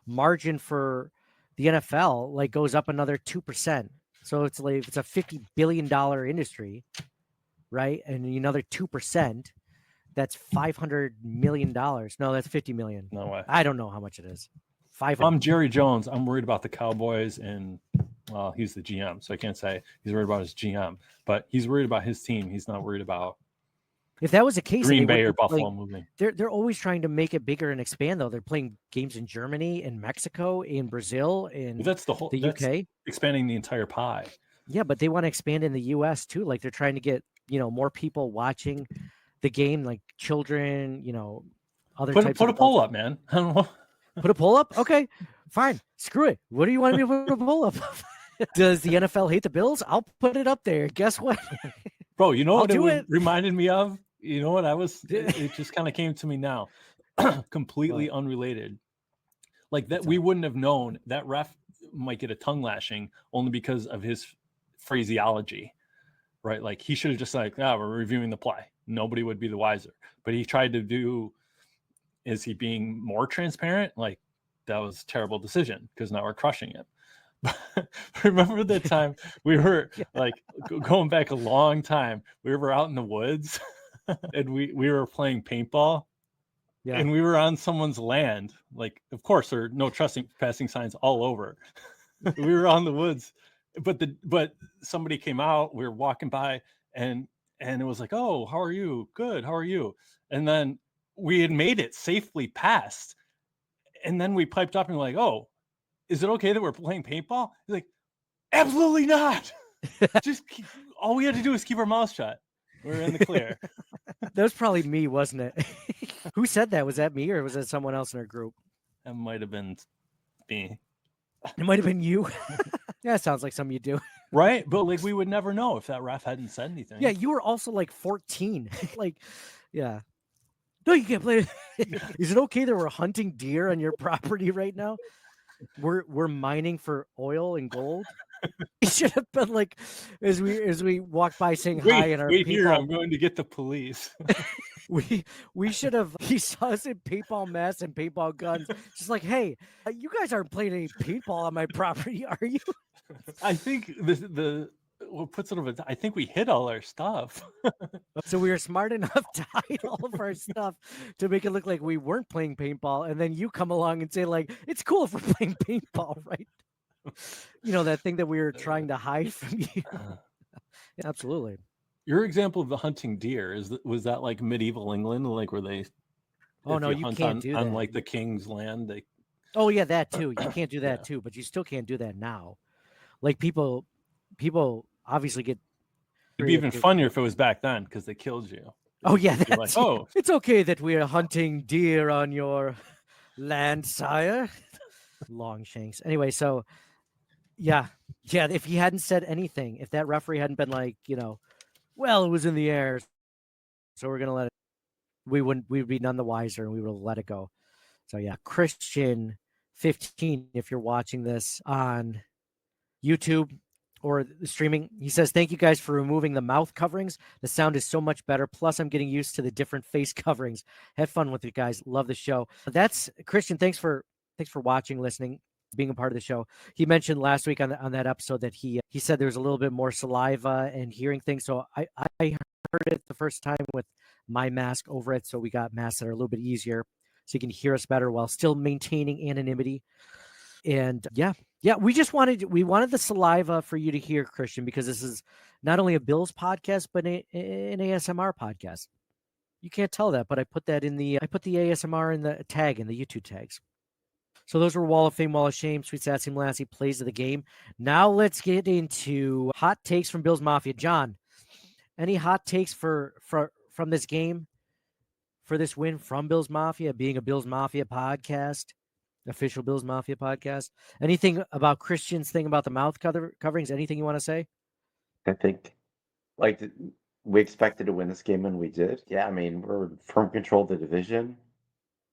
Speaker 1: margin for the NFL like goes up another 2%. So it's like, it's a $50 billion industry, right? And another 2%, that's $500 million. No, that's 50 million.
Speaker 4: No way.
Speaker 1: I don't know how much it is.
Speaker 4: I'm Jerry Jones. I'm worried about the Cowboys, and well, he's the GM, so I can't say he's worried about his GM, but he's worried about his team. He's not worried about
Speaker 1: if that was the case,
Speaker 4: Green Bay or Buffalo moving.
Speaker 1: They're always trying to make it bigger and expand, though. They're playing games in Germany, in Mexico, in Brazil, in
Speaker 4: that's the UK, expanding the entire pie.
Speaker 1: Yeah, but they want to expand in the US too. Like, they're trying to get more people watching the game, like children, other
Speaker 4: Put
Speaker 1: types
Speaker 4: put
Speaker 1: of
Speaker 4: a poll
Speaker 1: adults.
Speaker 4: up, man. I don't know.
Speaker 1: Put a poll up? Okay, fine. Screw it. What do you want me to put a poll up? Does the NFL hate the Bills? I'll put it up there. Guess what?
Speaker 4: Bro, you know
Speaker 1: I'll
Speaker 4: what
Speaker 1: do
Speaker 4: it
Speaker 1: it.
Speaker 4: reminded me of? You know what it just kind of came to me now. Completely
Speaker 1: What?
Speaker 4: unrelated. Like that
Speaker 1: What's
Speaker 4: we
Speaker 1: up?
Speaker 4: wouldn't have known that ref might get a tongue lashing only because of his phraseology, right? Like he should have just like, we're reviewing the play. Nobody would be the wiser. But he tried to do, is he being more transparent? Like that was a terrible decision because now we're crushing it. Remember the time we were like going back a long time, we were out in the woods and we were playing paintball.
Speaker 1: Yeah.
Speaker 4: And we were on someone's land. Like, of course, there are no trespassing signs all over. We were on the woods, but somebody came out. We were walking by, and it was like, "Oh, how are you? Good. How are you?" And then we had made it safely past, and then we piped up and we're like, "Oh, is it okay that we're playing paintball?" He's like, "Absolutely not. All we had to do was keep our mouth shut. We're in the clear."
Speaker 1: That was probably me, wasn't it? Who said that? Was that me or was that someone else in our group?
Speaker 4: That might have been me.
Speaker 1: It might have been you. Yeah, sounds like something you do.
Speaker 4: Right? But like we would never know if that ref hadn't said anything.
Speaker 1: Yeah, you were also like 14. Like, yeah. No, you can't play. Is it okay that we're hunting deer on your property right now? We're mining for oil and gold. We should have been like, as we walk by saying hi in our
Speaker 4: wait here,
Speaker 1: paintball.
Speaker 4: I'm going to get the police.
Speaker 1: We should have. He saw us in paintball masks and paintball guns. Just like, hey, you guys aren't playing any paintball on my property, are you?
Speaker 4: I think the what puts it over. I think we hit all our stuff.
Speaker 1: So we were smart enough to hide all of our stuff to make it look like we weren't playing paintball, and then you come along and say like, it's cool if we're playing paintball, right? You know, that thing that we were trying to hide from you. Yeah, absolutely.
Speaker 4: Your example of the hunting deer was that like medieval England, like where they
Speaker 1: Oh
Speaker 4: if
Speaker 1: no,
Speaker 4: you
Speaker 1: you
Speaker 4: hunt
Speaker 1: can't do
Speaker 4: on
Speaker 1: that.
Speaker 4: like the king's land, they
Speaker 1: Oh yeah, that too. You can't do that
Speaker 4: Yeah.
Speaker 1: too, but you still can't do that now. Like people obviously get.
Speaker 4: It'd be even funnier if it was back then because they killed you.
Speaker 1: Oh yeah,
Speaker 4: You're
Speaker 1: that's
Speaker 4: like, oh,
Speaker 1: it's okay that we are hunting deer on your land, sire. Longshanks. Anyway, so yeah. If he hadn't said anything, if that referee hadn't been like, well, it was in the air, so we're gonna let it, we'd be none the wiser and we would have let it go. So yeah, Christian 15, if you're watching this on YouTube or the streaming, he says, thank you guys for removing the mouth coverings. The sound is so much better. Plus, I'm getting used to the different face coverings. Have fun with it, guys. Love the show. That's Christian. Thanks for watching, listening, being a part of the show. He mentioned last week on that episode that he said there was a little bit more saliva and hearing things. So I heard it the first time with my mask over it. So we got masks that are a little bit easier so you can hear us better while still maintaining anonymity. And yeah, we wanted the saliva for you to hear, Christian, because this is not only a Bills podcast, but an ASMR podcast. You can't tell that, but I put the ASMR in the tag, in the YouTube tags. So those were Wall of Fame, Wall of Shame, Sweet Sassy Lassie, plays of the game. Now let's get into hot takes from Bills Mafia. John, any hot takes from this game, for this win from Bills Mafia, being a Bills Mafia podcast? Official Bills Mafia podcast. Anything about Christian's thing about the mouth coverings? Anything you want to say?
Speaker 5: I think like we expected to win this game and we did. Yeah, I mean, we're firm control of the division.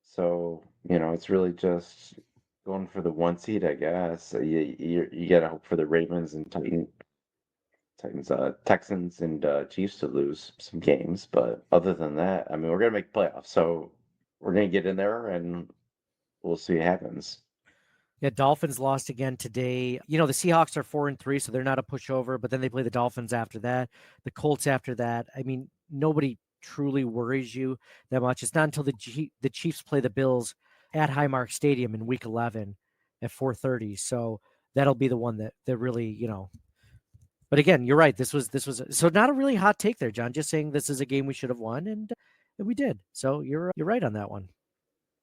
Speaker 5: So, it's really just going for the 1 seed, I guess. You got to hope for the Ravens and Texans and Chiefs to lose some games. But other than that, I mean, we're going to make playoffs. So we're going to get in there and we'll see what happens.
Speaker 1: Yeah, Dolphins lost again today. The Seahawks are 4-3, so they're not a pushover, but then they play the Dolphins after that, the Colts after that. I mean, nobody truly worries you that much. It's not until the Chiefs play the Bills at Highmark Stadium in week 11 at 4:30. So that'll be the one that really, But again, you're right. This was so not a really hot take there, John. Just saying this is a game we should have won, and we did. So you're right on that one.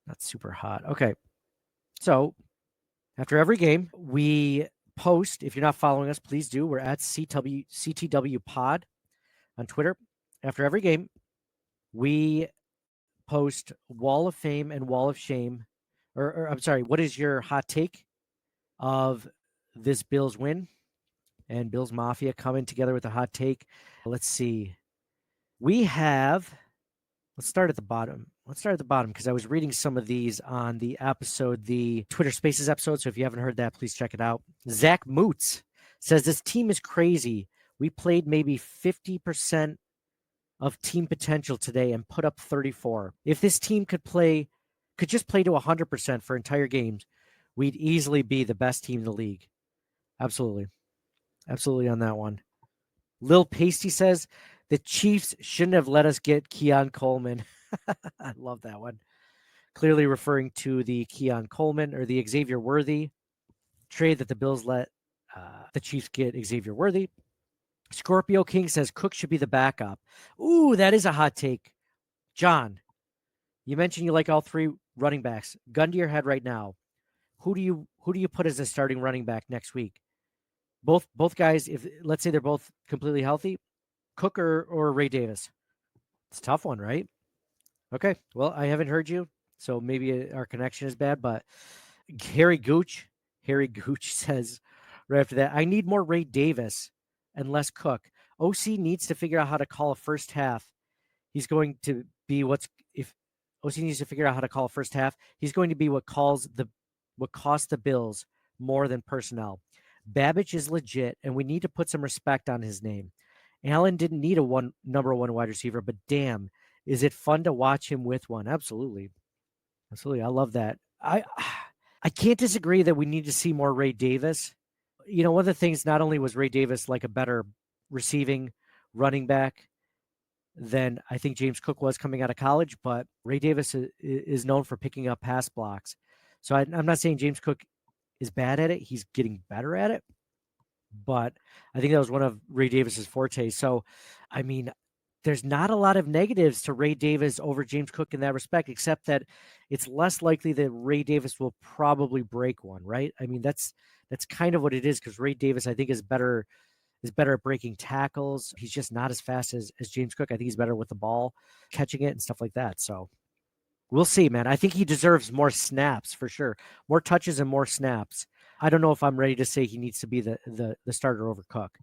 Speaker 1: Not super hot. Okay. So after every game, we post. If you're not following us, please do. We're at CTW Pod on Twitter. After every game, we post Wall of Fame and Wall of Shame, or I'm sorry, what is your hot take of this Bills win and Bills Mafia coming together with a hot take? Let's see. We have, let's start at the bottom. Let's start at the bottom because I was reading some of these on the episode, the Twitter Spaces episode. So if you haven't heard that, please check it out. Zach Moots says this team is crazy. We played maybe 50% of team potential today and put up 34. If this team could just play to 100% for entire games, we'd easily be the best team in the league. Absolutely. Absolutely on that one. Lil Pasty says the Chiefs shouldn't have let us get Keon Coleman. I love that one. Clearly referring to the Keon Coleman or the Xavier Worthy trade that the Bills let the Chiefs get Xavier Worthy. Scorpio King says Cook should be the backup. Ooh, that is a hot take. John, you mentioned you like all three running backs. Gun to your head right now. Who do you put as a starting running back next week? Both guys, if let's say they're both completely healthy, Cook or Ray Davis. It's a tough one, right? Okay. Well, I haven't heard you, so maybe our connection is bad, but Harry Gooch says right after that, I need more Ray Davis and less Cook. OC needs to figure out how to call a first half. He's going to be if OC needs to figure out how to call a first half, he's going to be what costs the Bills more than personnel. Babbage is legit, and we need to put some respect on his name. Allen didn't need a number one wide receiver, but damn, is it fun to watch him with one? Absolutely. Absolutely. I love that. I can't disagree that we need to see more Ray Davis. You know, one of the things, not only was Ray Davis like a better receiving running back than I think James Cook was coming out of college, but Ray Davis is known for picking up pass blocks. So I'm not saying James Cook is bad at it. He's getting better at it. But I think that was one of Ray Davis's fortes. So, I mean, there's not a lot of negatives to Ray Davis over James Cook in that respect, except that it's less likely that Ray Davis will probably break one, right? I mean, that's kind of what it is, because Ray Davis, I think, is better at breaking tackles. He's just not as fast as James Cook. I think he's better with the ball, catching it and stuff like that. So we'll see, man. I think he deserves more snaps for sure. More touches and more snaps. I don't know if I'm ready to say he needs to be the starter over Cook.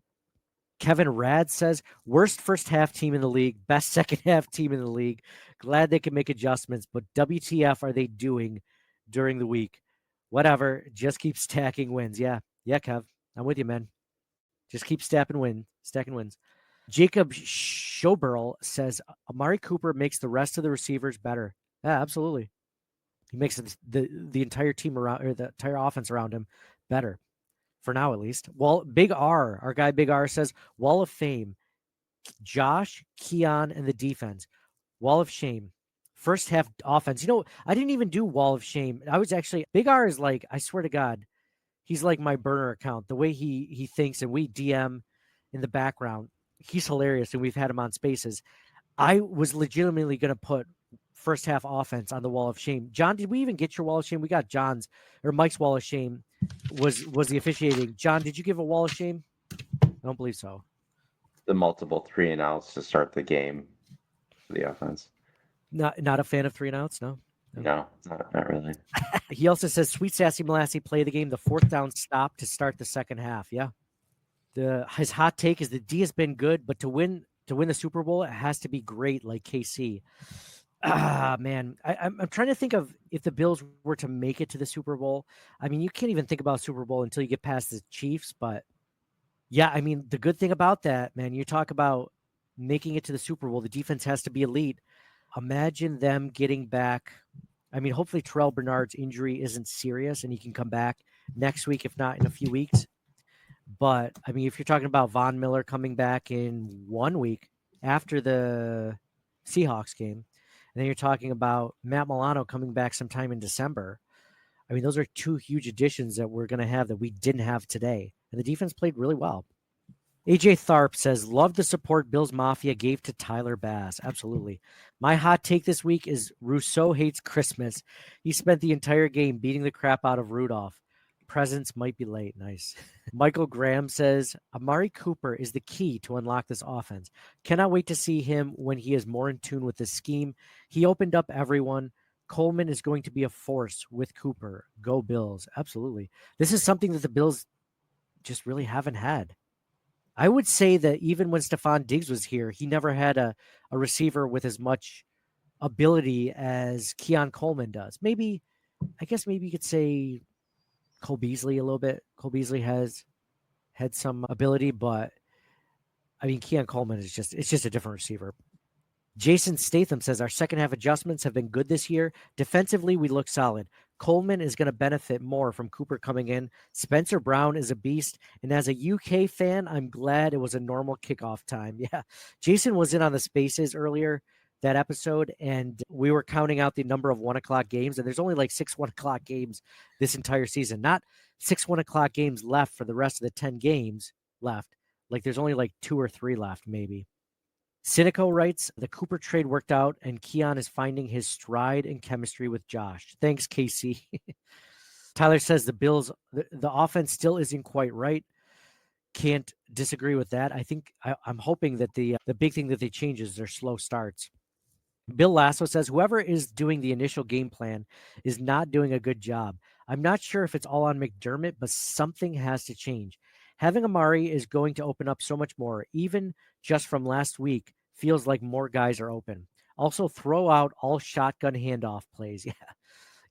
Speaker 1: Kevin Rad says, worst first half team in the league, best second half team in the league. Glad they can make adjustments, but WTF are they doing during the week? Whatever, just keep stacking wins. Yeah, Kev, I'm with you, man. Just keep stacking wins. Jacob Schoberl says, Amari Cooper makes the rest of the receivers better. Yeah, absolutely. He makes the entire team around, or the entire offense around him, better. For now, at least. Well, Big R, our guy Big R says, Wall of Fame, Josh, Keon, and the defense. Wall of Shame. First half offense. You know, I didn't even do Wall of Shame. Big R is like, I swear to God, he's like my burner account. The way he thinks, and we DM in the background, he's hilarious, and we've had him on Spaces. I was legitimately going to put first half offense on the Wall of Shame. John, did we even get your Wall of Shame? We got Mike's Wall of Shame was the officiating. John, did you give a Wall of Shame? I don't believe so.
Speaker 5: The multiple 3-and-outs to start the game for the offense.
Speaker 1: Not a fan of 3-and-outs, no?
Speaker 5: No, not really.
Speaker 1: He also says, Sweet Sassy Molassy play the game, the fourth down stop to start the second half. Yeah. His hot take is the D has been good, but to win the Super Bowl, it has to be great like KC. Man, I'm trying to think of if the Bills were to make it to the Super Bowl. I mean, you can't even think about Super Bowl until you get past the Chiefs. But yeah, I mean, the good thing about that, man, you talk about making it to the Super Bowl, the defense has to be elite. Imagine them getting back. I mean, hopefully Terrell Bernard's injury isn't serious and he can come back next week, if not in a few weeks. But I mean, if you're talking about Von Miller coming back in 1 week after the Seahawks game, and then you're talking about Matt Milano coming back sometime in December. I mean, those are two huge additions that we're going to have that we didn't have today. And the defense played really well. AJ Tharp says, love the support Bills Mafia gave to Tyler Bass. Absolutely. My hot take this week is Rousseau hates Christmas. He spent the entire game beating the crap out of Rudolph. Presents might be late. Nice. Michael Graham says, Amari Cooper is the key to unlock this offense. Cannot wait to see him when he is more in tune with the scheme. He opened up everyone. Coleman is going to be a force with Cooper. Go Bills. Absolutely. This is something that the Bills just really haven't had. I would say that even when Stephon Diggs was here, he never had a receiver with as much ability as Keon Coleman does. I guess maybe you could say Cole Beasley a little bit. Cole Beasley has had some ability, but I mean, Keon Coleman it's just a different receiver. Jason Statham says our second half adjustments have been good this year. Defensively, we look solid. Coleman is going to benefit more from Cooper coming in. Spencer Brown is a beast. And as a UK fan, I'm glad it was a normal kickoff time. Yeah. Jason was in on the Spaces earlier that episode, and we were counting out the number of 1 o'clock games. And there's only like 6 1 o'clock games this entire season. Not 6 1 o'clock games left for the rest of the 10 games left. Like there's only like 2 or 3 left, maybe. Cynico writes, the Cooper trade worked out and Keon is finding his stride and chemistry with Josh. Thanks, KC. Tyler says the Bills, the offense still isn't quite right. Can't disagree with that. I think I'm hoping that the big thing that they change is their slow starts. Bill Lasso says, whoever is doing the initial game plan is not doing a good job. I'm not sure if it's all on McDermott, but something has to change. Having Amari is going to open up so much more. Even just from last week, feels like more guys are open. Also, throw out all shotgun handoff plays.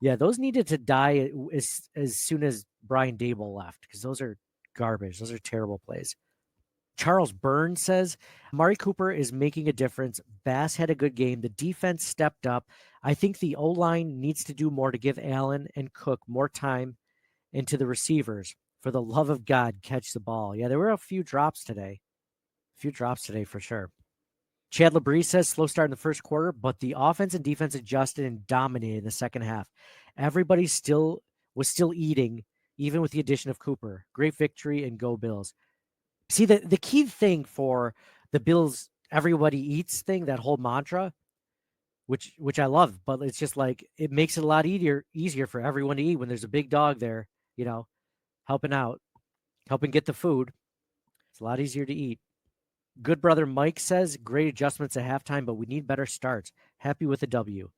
Speaker 1: Yeah, those needed to die as soon as Brian Dable left because those are garbage. Those are terrible plays. Charles Burns says, Amari Cooper is making a difference. Bass had a good game. The defense stepped up. I think the O-line needs to do more to give Allen and Cook more time and to the receivers. For the love of God, catch the ball. Yeah, there were a few drops today. For sure. Chad Labrie says, slow start in the first quarter, but the offense and defense adjusted and dominated in the second half. Everybody was still eating, even with the addition of Cooper. Great victory and go Bills. See, the key thing for the Bills, everybody eats thing, that whole mantra, which I love, but it's just like it makes it a lot easier for everyone to eat when there's a big dog there, helping out, helping get the food. It's a lot easier to eat. Good brother Mike says, great adjustments at halftime, but we need better starts. Happy with the W.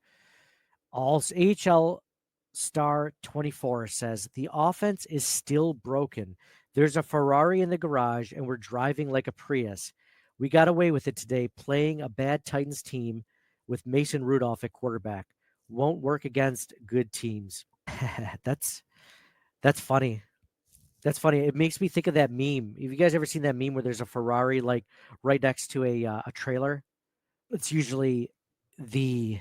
Speaker 1: AHL Star 24 says, the offense is still broken. There's a Ferrari in the garage, and we're driving like a Prius. We got away with it today, playing a bad Titans team with Mason Rudolph at quarterback. Won't work against good teams. That's funny. That's funny. It makes me think of that meme. Have you guys ever seen that meme where there's a Ferrari like right next to a trailer? It's usually the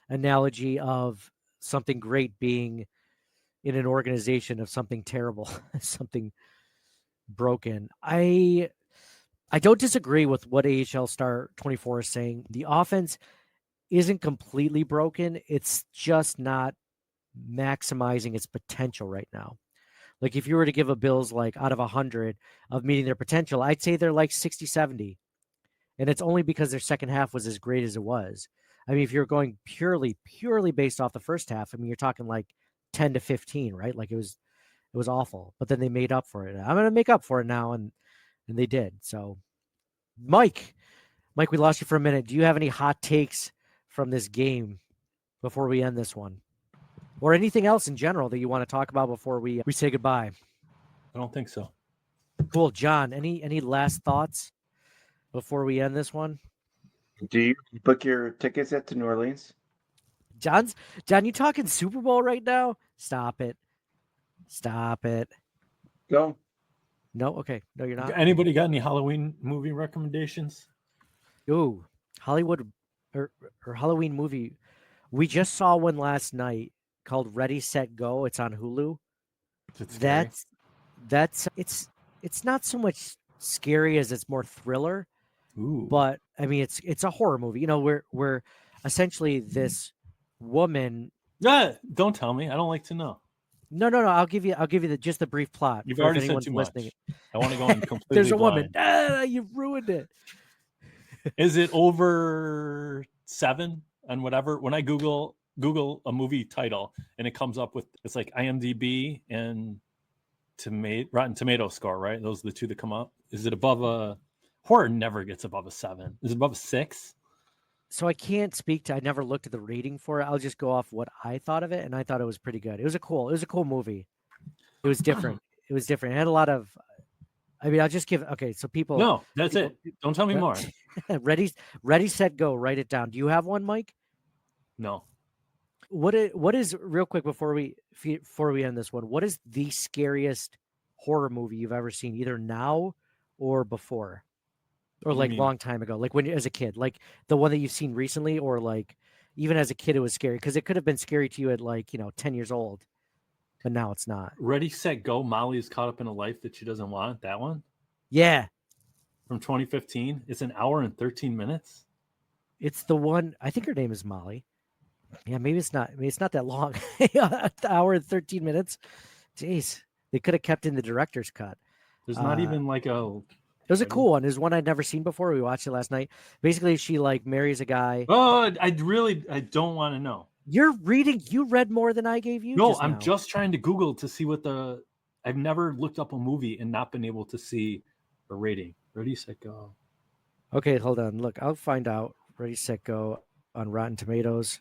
Speaker 1: analogy of something great being in an organization of something terrible, something broken. I don't disagree with what AHL Star 24 is saying. The offense isn't completely broken. It's just not maximizing its potential right now. Like if you were to give a Bills like out of 100 of meeting their potential, I'd say they're like 60, 70. And it's only because their second half was as great as it was. I mean, if you're going purely based off the first half, I mean, you're talking like 10 to 15, right? Like it was awful, but then they made up for it. I'm going to make up for it now. And they did. So Mike, we lost you for a minute. Do you have any hot takes from this game before we end this one? Or anything else in general that you want to talk about before we say goodbye?
Speaker 4: I don't think so.
Speaker 1: Cool. John, any last thoughts before we end this one?
Speaker 5: Do you book your tickets yet to New Orleans?
Speaker 1: John, you talking Super Bowl right now? Stop it.
Speaker 5: Go.
Speaker 1: No? Okay. No, you're not.
Speaker 4: Anybody got any Halloween movie recommendations?
Speaker 1: Ooh, Hollywood or Halloween movie. We just saw one last night called Ready, Set, Go. It's on Hulu. It's not so much scary as it's more thriller.
Speaker 4: Ooh.
Speaker 1: But I mean, it's a horror movie. Where essentially this woman.
Speaker 4: Don't tell me. I don't like to know.
Speaker 1: No. I'll give you just the brief plot.
Speaker 4: You've already said too much. I want to go in completely.
Speaker 1: There's a
Speaker 4: blind.
Speaker 1: woman. You ruined it.
Speaker 4: Is it over 7 on whatever? When I Google Google a movie title, and it comes up with it's like IMDb and Rotten Tomato score, right? Those are the two that come up. Is it above a horror? Never gets above a 7. Is it above a 6?
Speaker 1: So I can't speak to. I never looked at the rating for it. I'll just go off what I thought of it, and I thought it was pretty good. It was a cool movie. It was different. It was different. It had a lot of. I mean, I'll just give. Okay, so people.
Speaker 4: No, that's it. Don't tell me more.
Speaker 1: ready, set, go. Write it down. Do you have one, Mike?
Speaker 4: No.
Speaker 1: What is real quick before we end this one? What is the scariest horror movie you've ever seen, either now or before, or like long time ago, like when as a kid, like the one that you've seen recently, or like even as a kid it was scary because it could have been scary to you at 10 years old, but now it's not.
Speaker 4: Ready, Set, Go. Molly is caught up in a life that she doesn't want. That one?
Speaker 1: Yeah.
Speaker 4: From 2015. It's an hour and 13 minutes.
Speaker 1: It's the one. I think her name is Molly. Yeah, maybe it's not. I mean, it's not that long. An hour and 13 minutes. Jeez, they could have kept in the director's cut.
Speaker 4: There's not even like a.
Speaker 1: It was a cool one. It was one I'd never seen before. We watched it last night. Basically, she marries a guy.
Speaker 4: Oh, I don't want to know.
Speaker 1: You read more than I gave you.
Speaker 4: No, I'm just trying to Google to see what I've never looked up a movie and not been able to see a rating. Ready, Set, Go.
Speaker 1: Okay, hold on. Look, I'll find out. Ready, Set, Go on Rotten Tomatoes.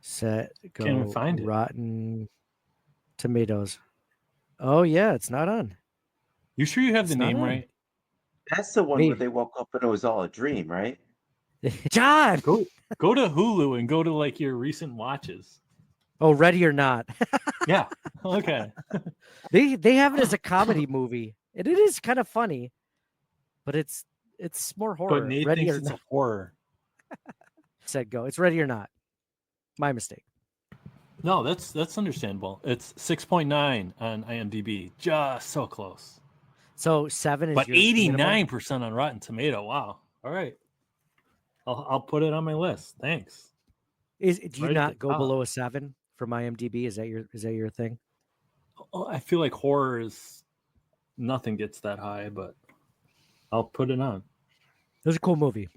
Speaker 1: Set, Go.
Speaker 4: Can't even find it.
Speaker 1: Rotten Tomatoes. Oh yeah, it's not on.
Speaker 4: You sure you have the name right?
Speaker 5: That's the one where they woke up and it was all a dream, right?
Speaker 1: John,
Speaker 4: go to Hulu and go to like your recent watches.
Speaker 1: Oh, Ready or Not.
Speaker 4: Yeah. Okay.
Speaker 1: They have it as a comedy movie, and it is kind of funny, but it's more horror.
Speaker 4: But Nate
Speaker 1: Ready
Speaker 4: thinks
Speaker 1: or
Speaker 4: it's
Speaker 1: Not.
Speaker 4: a horror.
Speaker 1: Said Go. It's Ready or Not. My mistake.
Speaker 4: No, that's understandable. It's 6.9 on IMDb. Just so close.
Speaker 1: So 7 is.
Speaker 4: But
Speaker 1: your
Speaker 4: 89% on Rotten Tomato. Wow. All right. I'll put it on my list. Thanks.
Speaker 1: Do you
Speaker 4: Right
Speaker 1: not go below a 7 from IMDb? Is that your thing?
Speaker 4: Oh, I feel like horror is nothing gets that high, but I'll put it on.
Speaker 1: It was a cool movie.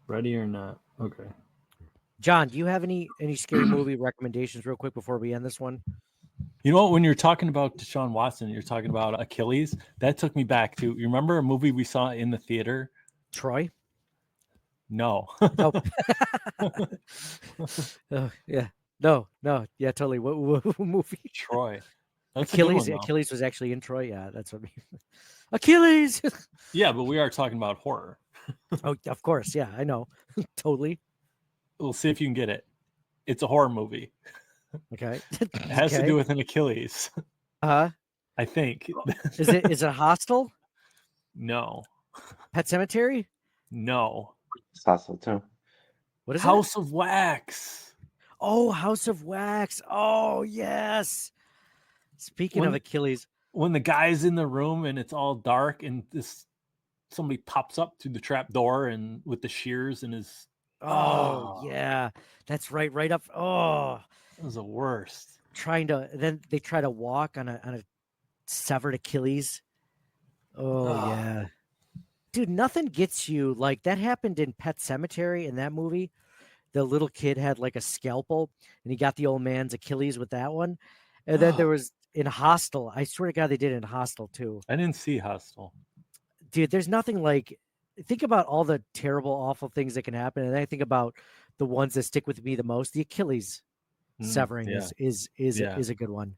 Speaker 4: Ready or Not. Okay.
Speaker 1: John, do you have any scary movie recommendations real quick before we end this one?
Speaker 4: You know what? When you're talking about Deshaun Watson, you're talking about Achilles. That took me back to, you remember a movie we saw in the theater?
Speaker 1: Troy?
Speaker 4: No.
Speaker 1: Oh. Yeah. No. Yeah, totally. What movie?
Speaker 4: Troy. That's
Speaker 1: Achilles. Achilles was actually in Troy. Yeah, that's what I mean. Achilles.
Speaker 4: Yeah, but we are talking about horror.
Speaker 1: Oh, of course. Yeah, I know. Totally.
Speaker 4: We'll see if you can get it. It's a horror movie.
Speaker 1: Okay.
Speaker 4: It has to do with an Achilles.
Speaker 1: I
Speaker 4: think.
Speaker 1: Is it Hostel?
Speaker 4: No.
Speaker 1: Pet Cemetery?
Speaker 4: No.
Speaker 5: It's Hostel too.
Speaker 1: What is
Speaker 4: House of Wax?
Speaker 1: Oh, House of Wax. Oh, yes. Speaking of Achilles.
Speaker 4: When the guy's in the room and it's all dark and somebody pops up through the trap door and with the shears and his.
Speaker 1: Oh, yeah. That's right. Right up. Oh.
Speaker 4: That was the worst.
Speaker 1: Then they try to walk on a severed Achilles. Oh, yeah. Dude, nothing gets you like that happened in Pet Cemetery in that movie. The little kid had like a scalpel and he got the old man's Achilles with that one. And then there was in Hostel. I swear to God, they did it in Hostel too.
Speaker 4: I didn't see Hostel.
Speaker 1: Dude, there's nothing like, think about all the terrible, awful things that can happen. And I think about the ones that stick with me the most. The Achilles severing is a good one.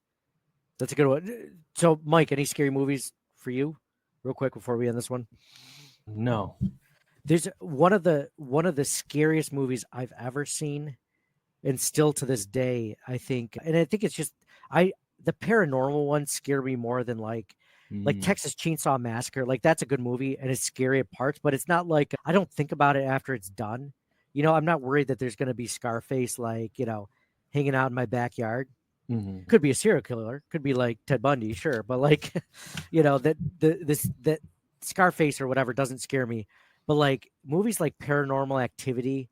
Speaker 1: That's a good one. So, Mike, any scary movies for you, real quick before we end this one?
Speaker 4: No.
Speaker 1: There's one of the scariest movies I've ever seen, and still to this day, I think. And I think it's just the paranormal ones scare me more than like Texas Chainsaw Massacre. Like that's a good movie and it's scary at parts, but it's not like I don't think about it after it's done. You know, I'm not worried that there's going to be Scarface, hanging out in my backyard.
Speaker 4: Mm-hmm.
Speaker 1: Could be a serial killer. Could be like Ted Bundy, sure. But that Scarface or whatever doesn't scare me. But like movies like Paranormal Activity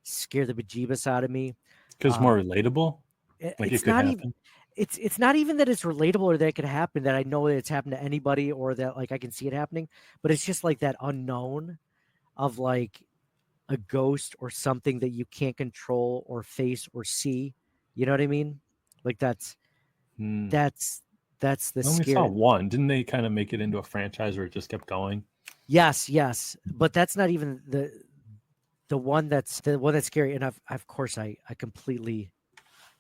Speaker 1: scare the bejeebus out of me.
Speaker 4: Because more relatable?
Speaker 1: Like it's not even. It's not even that it's relatable or that it could happen, that I know that it's happened to anybody or that like I can see it happening, but it's just like that unknown of like a ghost or something that you can't control or face or see. You know what I mean? Like
Speaker 4: Hmm.
Speaker 1: that's the
Speaker 4: We only saw
Speaker 1: scary.
Speaker 4: one. Didn't they kind of make it into a franchise where it just kept going?
Speaker 1: Yes, but that's not even the one that's scary. And of course I completely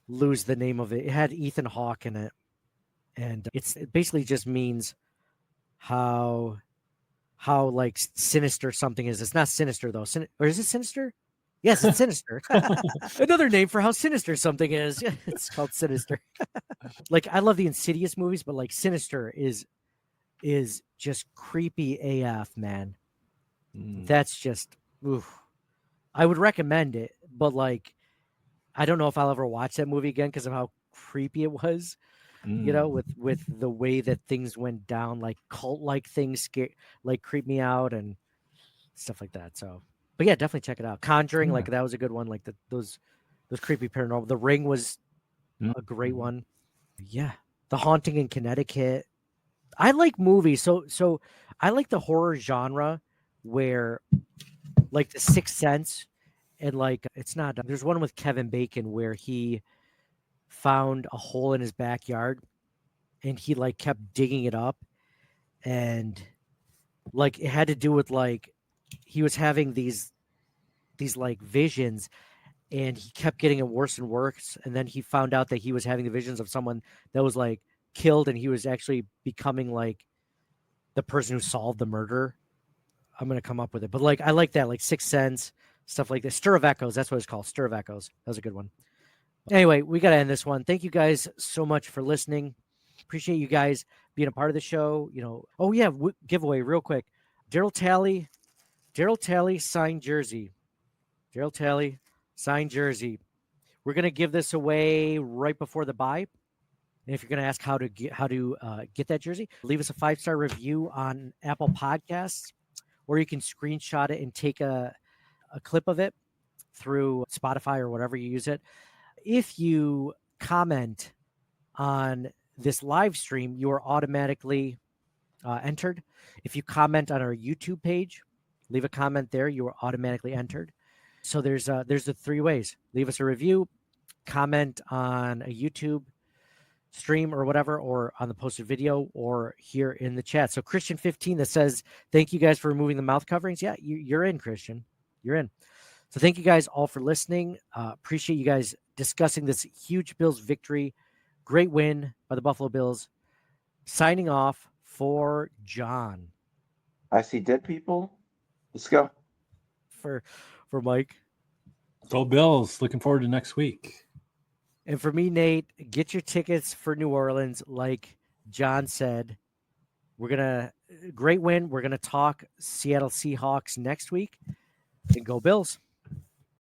Speaker 1: lose the name of it. It had Ethan Hawke in it, and it basically just means how like sinister something is. It's not sinister though. Or is it sinister? Yes, it's sinister. Another name for how sinister something is. It's called sinister. Like I love the Insidious movies, but like Sinister is just creepy AF, man.
Speaker 4: Hmm.
Speaker 1: That's just oof. I would recommend it, but like I don't know if I'll ever watch that movie again because of how creepy it was. You know,
Speaker 4: Hmm.
Speaker 1: with the way that things went down, like cult like things like creep me out and stuff like that. So, but yeah, definitely check it out. Conjuring,
Speaker 4: Yeah.
Speaker 1: like that was a good one. Like those creepy paranormal. The Ring was a great
Speaker 4: Mhm.
Speaker 1: one. Yeah, The Haunting in Connecticut. I like movies, so I like the horror genre where like The Sixth Sense and like it's not. There's one with Kevin Bacon where he found a hole in his backyard and he like kept digging it up and like it had to do with like he was having these like visions and he kept getting it worse and worse and then he found out that he was having the visions of someone that was like killed and he was actually becoming like the person who solved the murder. I'm gonna come up with it, but like I like that, like Sixth Sense, stuff like this. Stir of Echoes, that's what it's called. Stir of Echoes. That was a good one. Anyway, we gotta end this one. Thank you guys so much for listening. Appreciate you guys being a part of the show. You know, oh yeah, giveaway real quick. Daryl Talley, signed jersey. Daryl Talley, signed jersey. We're gonna give this away right before the bye. And if you're gonna ask how to get that jersey, leave us a 5-star review on Apple Podcasts, or you can screenshot it and take a clip of it through Spotify or whatever you use it. If you comment on this live stream, you are automatically entered. If you comment on our YouTube page, leave a comment there, you are automatically entered. So there's the 3 ways. Leave us a review, comment on a YouTube stream or whatever, or on the posted video, or here in the chat. So Christian 15 that says, thank you guys for removing the mouth coverings. Yeah, you're in, Christian. You're in. So thank you guys all for listening. Appreciate you guys discussing this huge Bills victory. Great win by the Buffalo Bills. Signing off for John.
Speaker 5: I see dead people. Let's go.
Speaker 1: For Mike.
Speaker 4: Go Bills. Looking forward to next week.
Speaker 1: And for me, Nate, get your tickets for New Orleans. Like John said, we're going to, great win. We're going to talk Seattle Seahawks next week. And go Bills.